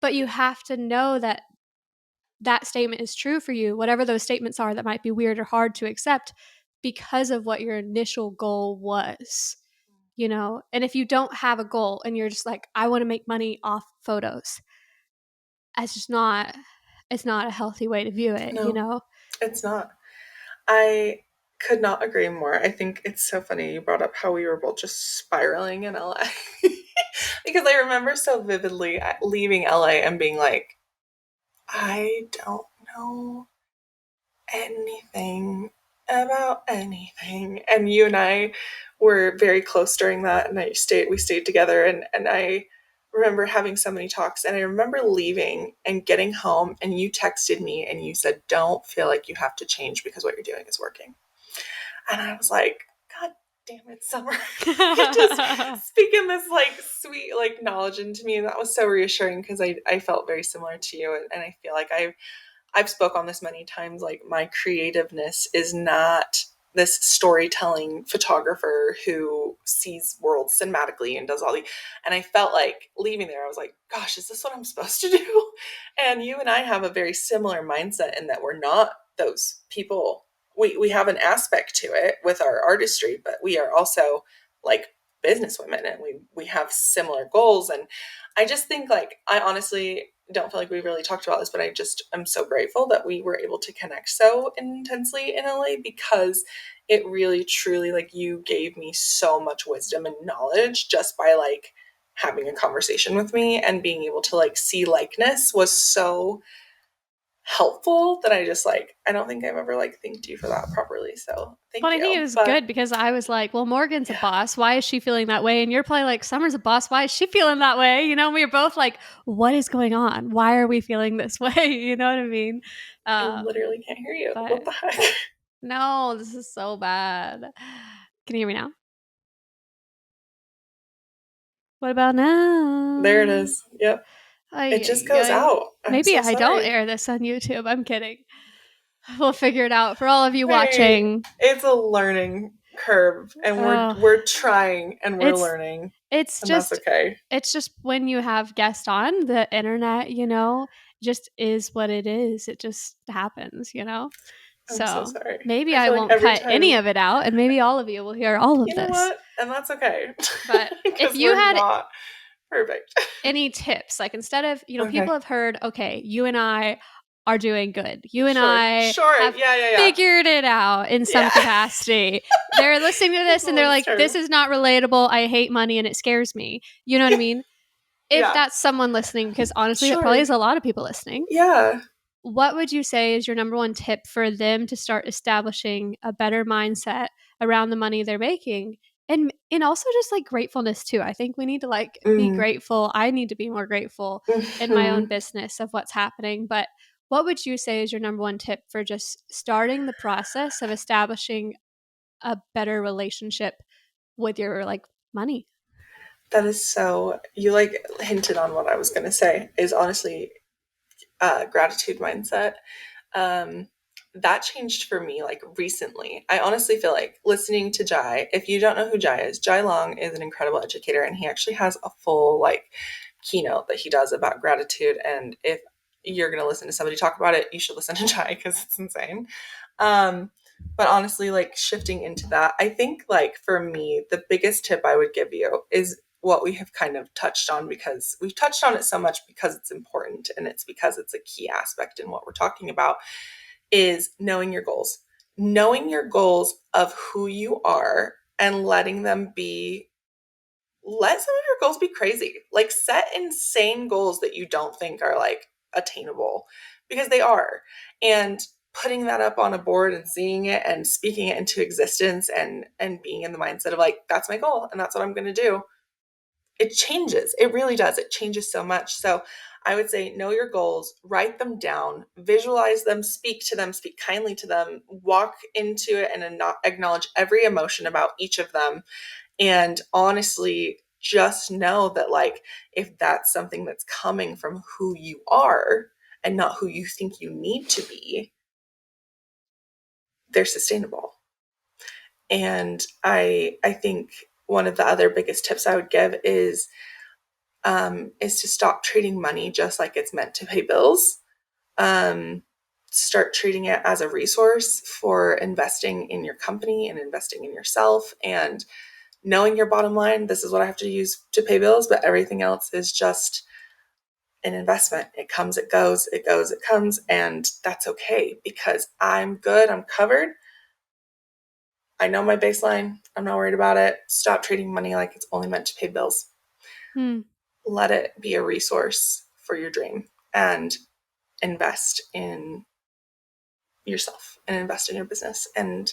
but you have to know that that statement is true for you, whatever those statements are that might be weird or hard to accept because of what your initial goal was, you know? And if you don't have a goal and you're just like, I want to make money off photos, it's just not, it's not a healthy way to view it, you No, know? it's not. I could not agree more. I think it's so funny you brought up how we were both just spiraling in LA. Because I remember so vividly leaving LA and being like, I don't know anything about anything. And you and I were very close during that, and we stayed together, and I remember having so many talks, and I remember leaving and getting home, and you texted me and you said, don't feel like you have to change because what you're doing is working. And I was like, God damn it, Summer. You just speaking this like sweet like knowledge into me. And that was so reassuring because I felt very similar to you. And I feel like I've spoke on this many times. Like my creativeness is not this storytelling photographer who sees worlds cinematically and does all the, and I felt like leaving there, I was like, gosh, is this what I'm supposed to do? And you and I have a very similar mindset in that we're not those people. We have an aspect to it with our artistry, but we are also like business women, and we have similar goals. And I just think like I honestly don't feel like we really talked about this, but I just am so grateful that we were able to connect so intensely in LA, because it really truly like you gave me so much wisdom and knowledge just by like having a conversation with me, and being able to like see likeness was so helpful that I just like I don't think I've ever like thanked you for that properly. So But thank I think it you. was But good because I was like, well, Morgan's a yeah, boss. Why is she feeling that way? And you're probably like, Summer's a boss. Why is she feeling that way? You know, we were both like, what is going on? Why are we feeling this way? You know what I mean? I Um, literally can't hear you. but What the heck? no, this is so bad. Can you hear me now? What about There it now? is. Yep. It just Ay, ay, goes ay. out. I'm Maybe so I don't sorry. air this on YouTube. I'm kidding. We'll figure it out for all of you Hey, watching. it's a learning curve, and we're Oh, we're trying and we're it's learning, it's and that's just okay. it's just when you have guests on the internet, you know, just is what it is. It just happens, you know. I'm so So sorry. maybe I I feel like won't every cut any time, of it out, and maybe all of you will hear all of you know this. what? And that's okay. But if Because you we're had not perfect. any tips, like instead of, people Okay. have heard, okay, you and I are doing good. You and Sure. I Sure. have Yeah, yeah, yeah. figured it out in some Yeah. capacity. They're listening to That's this and they're Melissa's like, this term. is not relatable. I hate money and it scares me. You know what I Yeah. mean? If Yeah. that's someone listening, because honestly, that probably Sure. is a lot of people listening. Yeah. What would you say is your number one tip for them to start establishing a better mindset around the money they're making? And also just like gratefulness too. I think we need to like be Mm. grateful. I need to be more grateful in my own Mhm. business of what's happening. But what would you say is your number one tip for just starting the process of establishing a better relationship with your like money? That is so. You like hinted on what I was going to say. Is honestly gratitude mindset. um, that changed for me like recently. I honestly feel like listening to Jai, if you don't know who Jai is, Jai Long is an incredible educator, and he actually has a full like keynote that he does about gratitude. And if you're going to listen to somebody talk about it, you should listen to Jai because it's insane. Um, but honestly, like shifting into that, I think like for me, the biggest tip I would give you is what we have kind of touched on, because we've touched on it so much because it's important and it's because it's a key aspect in what we're talking about, is knowing your goals. Knowing your goals of who you are and letting them be, let some of your goals be crazy. Like, set insane goals that you don't think are like attainable, because they are. And putting that up on a board and seeing it and speaking it into existence, and being in the mindset of like, that's my goal and that's what I'm going to do. It changes. It really does. It changes so much. So I would say, know your goals, write them down, visualize them, speak to them, speak kindly to them, walk into it and acknowledge every emotion about each of them. And honestly, just know that, like, if that's something that's coming from who you are and not who you think you need to be, they're sustainable. And I think one of the other biggest tips I would give is to stop treating money just like it's meant to pay bills. Start treating it as a resource for investing in your company and investing in yourself, and knowing your bottom line. This is what I have to use to pay bills, but everything else is just an investment. It comes, it goes, it goes, it comes, and that's okay, because I'm good, I'm covered. I know my baseline. I'm not worried about it. Stop treating money like it's only meant to pay bills. Hmm. Let it be a resource for your dream, and invest in yourself and invest in your business. And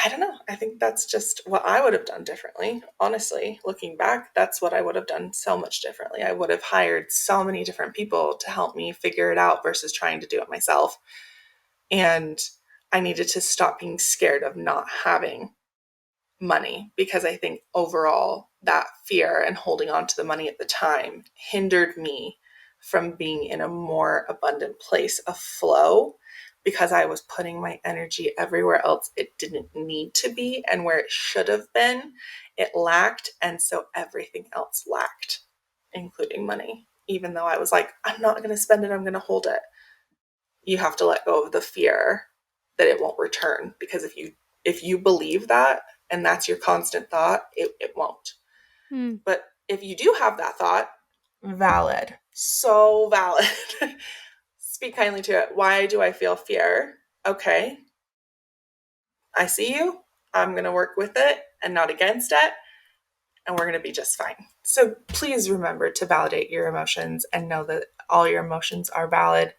I don't know. I think that's just what I would have done differently. Honestly, looking back, that's what I would have done so much differently. I would have hired so many different people to help me figure it out versus trying to do it myself. And I needed to stop being scared of not having money, because I think overall that fear and holding on to the money at the time hindered me from being in a more abundant place of flow, because I was putting my energy everywhere else it didn't need to be, and where it should have been, it lacked. And so everything else lacked, including money. Even though I was like, I'm not going to spend it, I'm going to hold it. You have to let go of the fear that it won't return, because if you believe that and that's your constant thought, it won't. Hmm. But if you do have that thought, valid, so valid. Speak kindly to it. Why do I feel fear? Okay, I see you. I'm going to work with it and not against it, and we're going to be just fine. So please remember to validate your emotions and know that all your emotions are valid,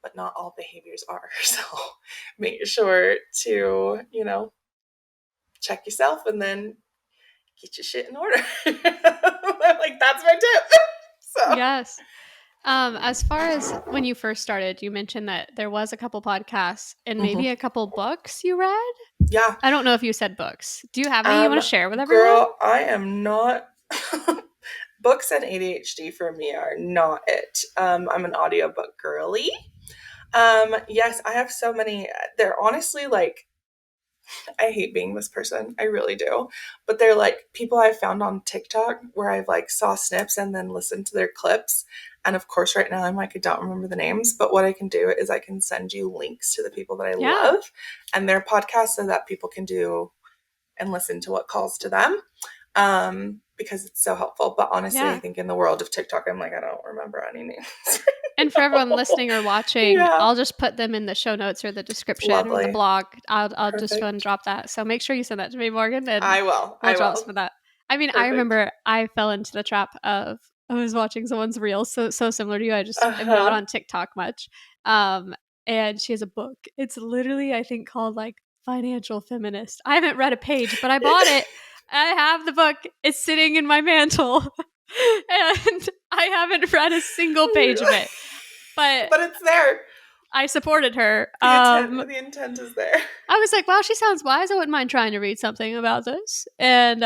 but not all behaviors are. So make sure to, check yourself and then get your shit in order. Like, that's my tip. So, Yes. As far as when you first started, you mentioned that there was a couple podcasts and maybe a couple books you read. yeah. I don't know if you said books. Do you have any you want to share with everyone? Girl, I am not. Books and ADHD for me are not it. I'm an audiobook girly. Yes, I have so many. They're honestly like, I hate being this person. I really do. But they're like people I've found on TikTok where I've like saw snips and then listened to their clips. And of course, right now I'm like, I don't remember the names, but what I can do is I can send you links to the people that I Yeah. love and their podcasts, so that people can do and listen to what calls to them. Because it's so helpful. But honestly, I Yeah. think in the world of TikTok, I'm like, I don't remember any names. And for everyone listening or watching, Yeah. I'll just put them in the show notes or the description or the Lovely. blog. I'll just go and Perfect. drop that. So make sure you send that to me, Morgan, and I will. we'll I drop some will. of that. I mean, I Perfect. remember I fell into the trap of I was watching someone's reel, so similar to you. I just am not Uh-huh. on TikTok much. Um, and she has a book. It's literally, I think, called like Financial Feminist. I haven't read a page, but I bought it. I have the book. It's sitting in my mantle. And I haven't read a single page of it. But But it's there. I supported her. The intent is there. I was like, wow, she sounds wise. I wouldn't mind trying to read something about this. And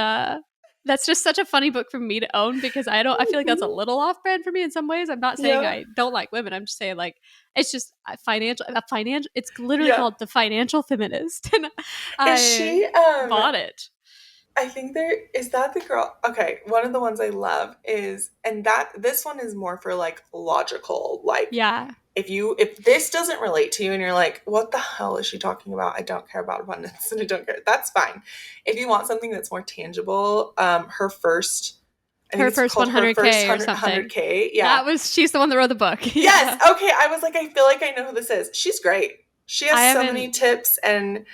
that's just such a funny book for me to own, because I feel like that's a little off brand for me in some ways. I'm not saying Yeah. I don't like women. I'm just saying like it's just financial. It's literally Yeah. called The Financial Feminist. And Is I she bought it. I think there is that the girl. Okay, one of the ones I love is, and that this one is more for like logical, like Yeah. if this doesn't relate to you and you're like, what the hell is she talking about? I don't care about abundance and I don't care. That's fine. If you want something that's more tangible, her first, I think Her it's first called her first 100K or something. 100K. Yeah. That was, she's the one that wrote the book. Yes. Yeah. Okay. I was like, I feel like I know who this is. She's great. She has I so many haven't, tips and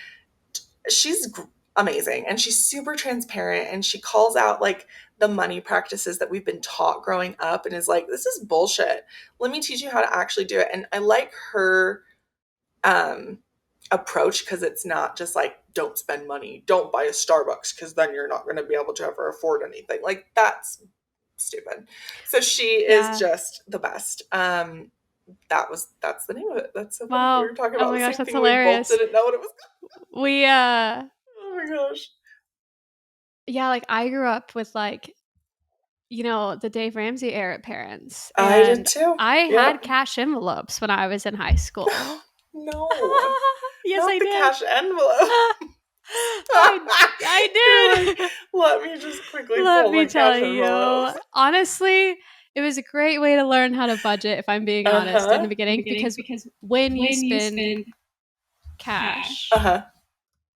she's amazing and she's super transparent and she calls out like the money practices that we've been taught growing up and is like, this is bullshit. Let me teach you how to actually do it. And I like her um approach because it's not just like, don't spend money, don't buy a Starbucks because then you're not going to be able to ever afford anything. Like that's stupid. So she is yeah. just the best. That's the name of it. That's so funny. We Wow. were talking Oh about my the gosh, same that's thing. We both hilarious. didn't know what it was. We, Oh my gosh. yeah, like I grew up with like, the Dave Ramsey era parents, I did and too. I had Yep. cash envelopes when I was in high school. No, Yes, not I the did. cash envelope. I You're I like, did. let me just quickly Let pull me my cash tell you, envelopes. honestly, it was a great way to learn how to budget, if I'm being Uh honest, in the huh. beginning, because when you spend cash, Uh-huh.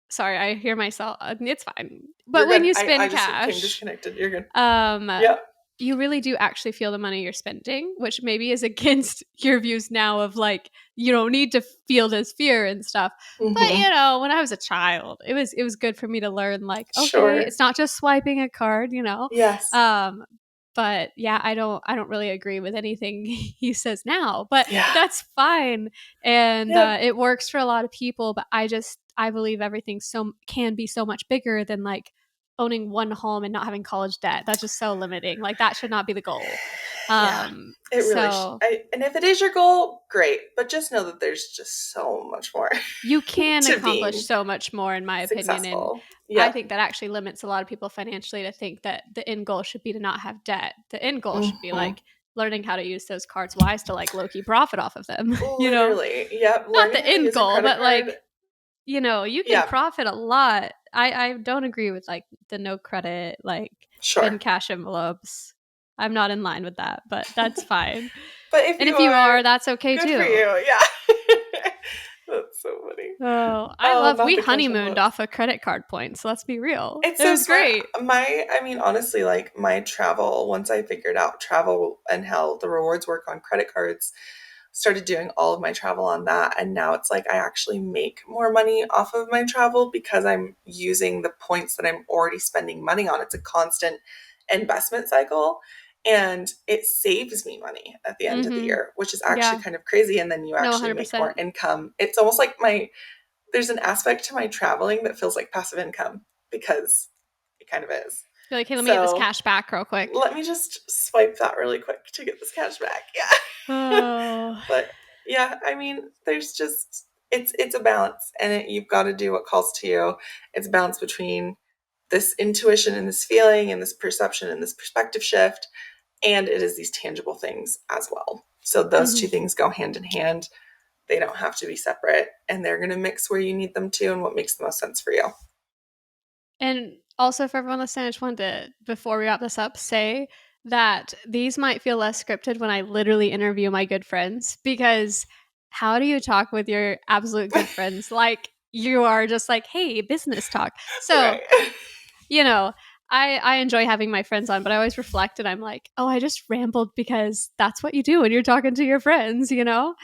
sorry, I hear myself. It's fine. You're But when good. you I spend just came cash, disconnected. You're good. um, Yep. you really do actually feel the money you're spending, which maybe is against your views now of like you don't need to feel this fear and stuff. But Mm-hmm. when I was a child, it was good for me to learn like, okay, Sure. it's not just swiping a card. Yes. Um, but yeah, I don't really agree with anything he says now, but Yeah. that's fine, and Yep. it works for a lot of people. But I believe everything can be so much bigger than like owning one home and not having college debt. That's just so limiting. Like that should not be the goal. Yeah. It really. So And if it is your goal, great. But just know that there's just so much more you can to accomplish being so much more, in my opinion. And successful. I Yep. think that actually limits a lot of people financially to think that the end goal should be to not have debt. The end goal should be Mm-hmm. like learning how to use those cards wise to like low key profit off of them. Literally. Yep. Not Learning the how to end use a goal, credit but card. like, you can Yep. profit a lot. I don't agree with like the no credit, like Sure. spend cash envelopes. I'm not in line with that, but that's fine. But if And you if you are, are, that's okay good for too. you. Yeah. That's so funny. Oh, Oh, we not the cash honeymooned envelopes. off of credit card points. Let's be real. It's It so was smart. great. I mean, honestly, like my travel, once I figured out travel and how the rewards work on credit cards, started doing all of my travel on that. And now it's like I actually make more money off of my travel because I'm using the points that I'm already spending money on. It's a constant investment cycle. And it saves me money at the end of the Mm-hmm. year, which is actually Yeah. kind of crazy. And then you No, actually make more 100%. income. It's almost like there's an aspect to my traveling that feels like passive income because it kind of is. You're like, hey, let me get this So cash back real quick. let me just swipe that really quick to get this cash back. Yeah. Oh. But yeah, I mean, there's just it's a balance, and you've got to do what calls to you. It's a balance between this intuition and this feeling and this perception and this perspective shift, and it is these tangible things as well. So those Mm-hmm. two things go hand in hand. They don't have to be separate, and they're going to mix where you need them to and what makes the most sense for you. And also for everyone listening, I just wanted to, before we wrap this up, say that these might feel less scripted when I literally interview my good friends, because how do you talk with your absolute good friends like you are just like, hey, business talk? So, Right. you know, I enjoy having my friends on, but I always reflect and I'm like, oh, I just rambled because that's what you do when you're talking to your friends. But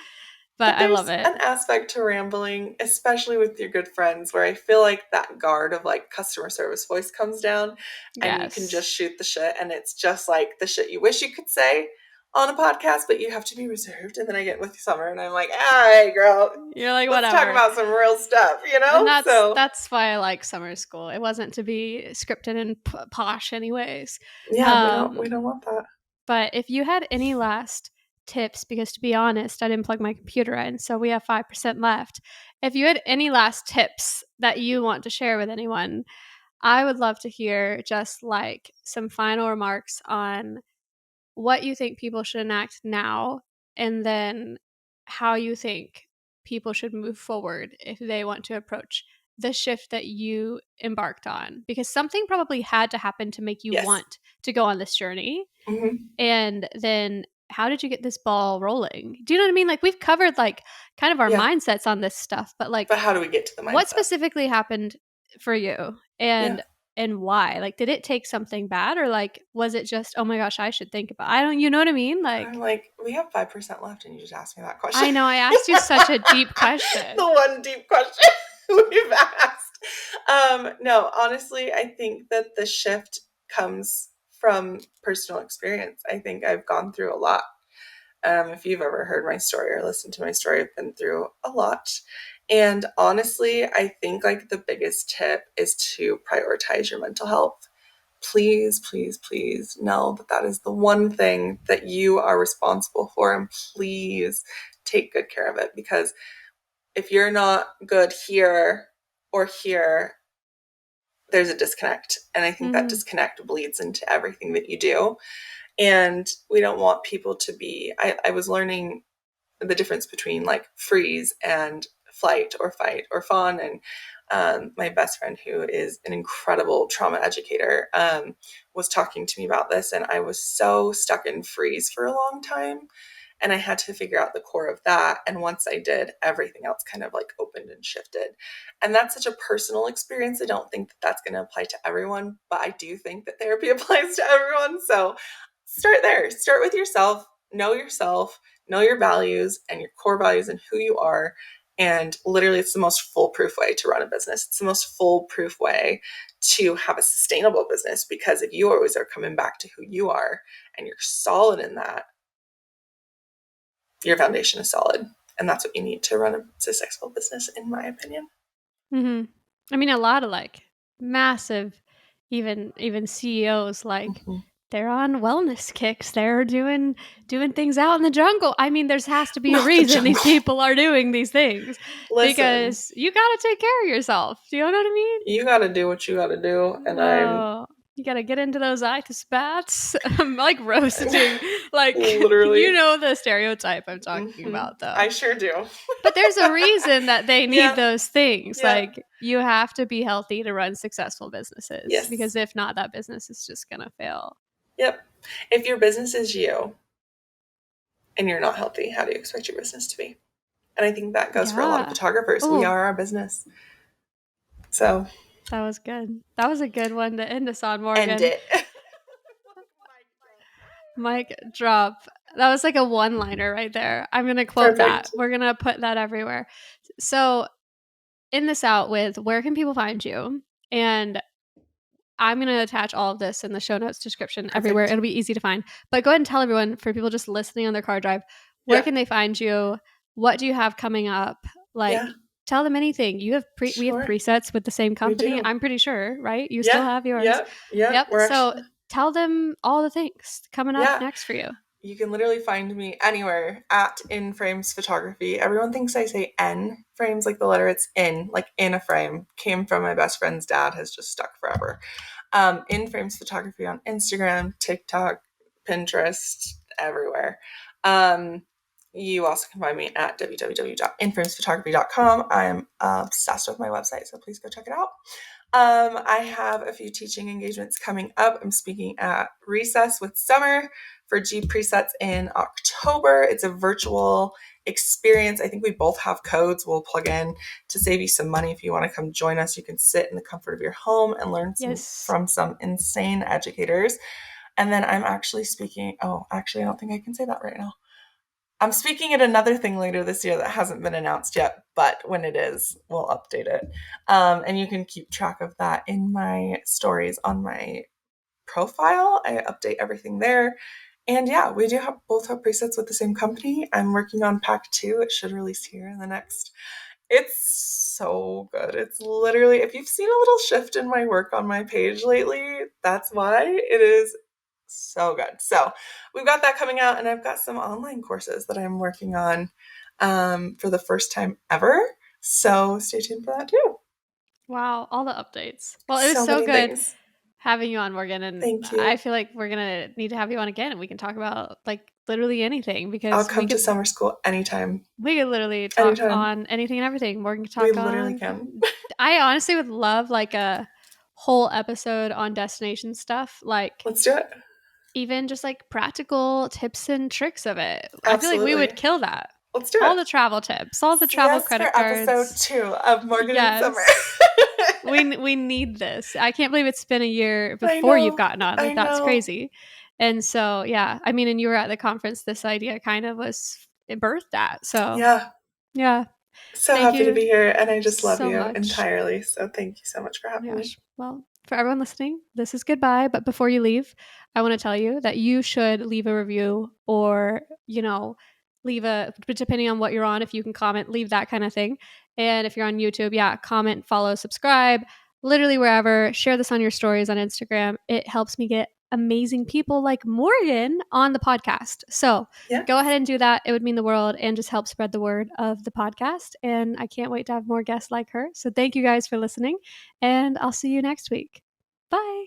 But I love there's it. an aspect to rambling, especially with your good friends, where I feel like that guard of like customer service voice comes down and you can Yes. just shoot the shit. And it's just like the shit you wish you could say on a podcast, but you have to be reserved. And then I get with Summer and I'm like, all right, girl, You're like, let's talk whatever. about some real stuff, you And know? that's So, that's why I like summer school. It wasn't to be scripted and posh anyways. yeah, we don't Um, want that. but if you had any last tips, because to be honest, I didn't plug my computer in, so we have 5% left. If you had any last tips that you want to share with anyone, I would love to hear just like some final remarks on what you think people should enact now, and then how you think people should move forward if they want to approach the shift that you embarked on, because something probably had to happen to make you Yes. want to go on this journey, Mm-hmm. and then how did you get this ball rolling? Do you know what I mean? Like, we've covered like kind of our Yeah. mindsets on this stuff, but like, But how do we get to the what mindset? specifically happened for you, Yeah. and why? Like, did it take something bad, or like was it just, oh my gosh, I should think about, I don't, you know what I mean? I'm Like, like, we have 5% left, and you just asked me that question. I know I asked you such a deep question. The one deep question we've asked. No, honestly, I think that the shift comes from personal experience. I think I've gone through a lot. If you've ever heard my story or listened to my story, I've been through a lot. And honestly, I think like the biggest tip is to prioritize your mental health. Please, please, please know that that is the one thing that you are responsible for. And please take good care of it, because if you're not good here or here, there's a disconnect. And I think that Mm-hmm. disconnect bleeds into everything that you do. And we don't want people to be, I was learning the difference between like freeze and flight or fight or fawn. And my best friend, who is an incredible trauma educator, was talking to me about this. And I was so stuck in freeze for a long time. And I had to figure out the core of that. And once I did, everything else kind of like opened and shifted. And that's such a personal experience. I don't think that that's going to apply to everyone, but I do think that therapy applies to everyone. So start there. Start with yourself, know your values and your core values and who you are. And literally, it's the most foolproof way to run a business. It's the most foolproof way to have a sustainable business, because if you always are coming back to who you are and you're solid in that, your foundation is solid. And that's what you need to run a successful business, in my opinion. Mm-hmm. I mean, a lot of like massive, even CEOs, like Mm-hmm. they're on wellness kicks. They're doing things out in the jungle. I mean, there has to be a Not the reason these jungle. people are doing these things, Listen, because you got to take care of yourself. Do you know what I mean? you got to do what you got to do. And Oh, you got to get into those itis baths. I'm like roasting, like, you literally, know the stereotype I'm talking mm-hmm. about, though. I sure do. But there's a reason that they need Yeah. those things. Yeah. Like, you have to be healthy to run successful businesses, Yes. because if not, that business is just going to fail. Yep. If your business is you and you're not healthy, how do you expect your business to be? And I think that goes for a lot of Yeah. photographers. We Oh, are our business. So that was good. That was a good one to end us on, end Morgan. it. Mic drop. That was like a one-liner right there. I'm going to quote that. Perfect. We're going to put that everywhere. So, end this out with, where can people find you? And I'm going to attach all of this in the show notes description everywhere. Perfect. It'll be easy to find. But go ahead and tell everyone, for people just listening on their car drive, where Yeah. can they find you? What do you have coming up? Like, Yeah. tell them anything. We have Sure. presets with the same We company. do. I'm pretty sure, right? You still Yeah. have yours. Yep. Yep. Yep. We're So actually, tell them all the things coming up yeah. next for you. You can literally find me anywhere at In Frames Photography. Everyone thinks I say N frames, like the letter, it's in, like in a frame. Came from my best friend's dad, has just stuck forever. In Frames Photography on Instagram, TikTok, Pinterest, everywhere. You also can find me at www.inframesphotography.com. I am obsessed with my website, so please go check it out. I have a few teaching engagements coming up. I'm speaking at Recess with Summer for G Presets in October. It's a virtual experience. I think we both have codes we'll plug in to save you some money. If you want to come join us, you can sit in the comfort of your home and learn Yes. from some insane educators. And then I'm actually speaking. Oh, actually, I don't think I can say that right now. I'm speaking at another thing later this year that hasn't been announced yet, but when it is, we'll update it. And you can keep track of that in my stories on my profile. I update everything there. And yeah, we do both have presets with the same company. I'm working on pack 2. It should release here in the next. It's so good. It's literally, if you've seen a little shift in my work on my page lately, that's why. It is so good. So we've got that coming out, and I've got some online courses that I'm working on for the first time ever. So stay tuned for that too. Wow, all the updates. Well, it was So so many good things. having you on, Morgan, and Thank I you. feel like we're gonna need to have you on again, and we can talk about like literally anything, I'll because come to summer school anytime. we could literally talk Anytime. on anything and everything. Morgan could We talk literally on. can. I honestly would love like a whole episode on destination stuff, like Let's do it. even just like practical tips and tricks of it. I feel like we would Absolutely. kill that. Let's do All it. the travel tips, all the See travel us credit for episode cards. 2 of Morgan in Summer. Yes. We need this. I can't believe it's been a year I before you've know. gotten on. I Like, that's know. crazy. And so, yeah, I mean, and you were at the conference, this idea kind of was it birthed that. So, Yeah. yeah, So thank happy to you be here, and I just love so you much. entirely. So thank you so much for Oh my having me. gosh. Well, for everyone listening, this is goodbye. But before you leave, I want to tell you that you should leave a review or, leave a, depending on what you're on, if you can comment, leave that kind of thing. And if you're on YouTube, yeah, comment, follow, subscribe, literally wherever. Share this on your stories on Instagram. It helps me get amazing people like Morgan on the podcast. So Yes. go ahead and do that. It would mean the world and just help spread the word of the podcast. And I can't wait to have more guests like her. So thank you guys for listening, and I'll see you next week. Bye.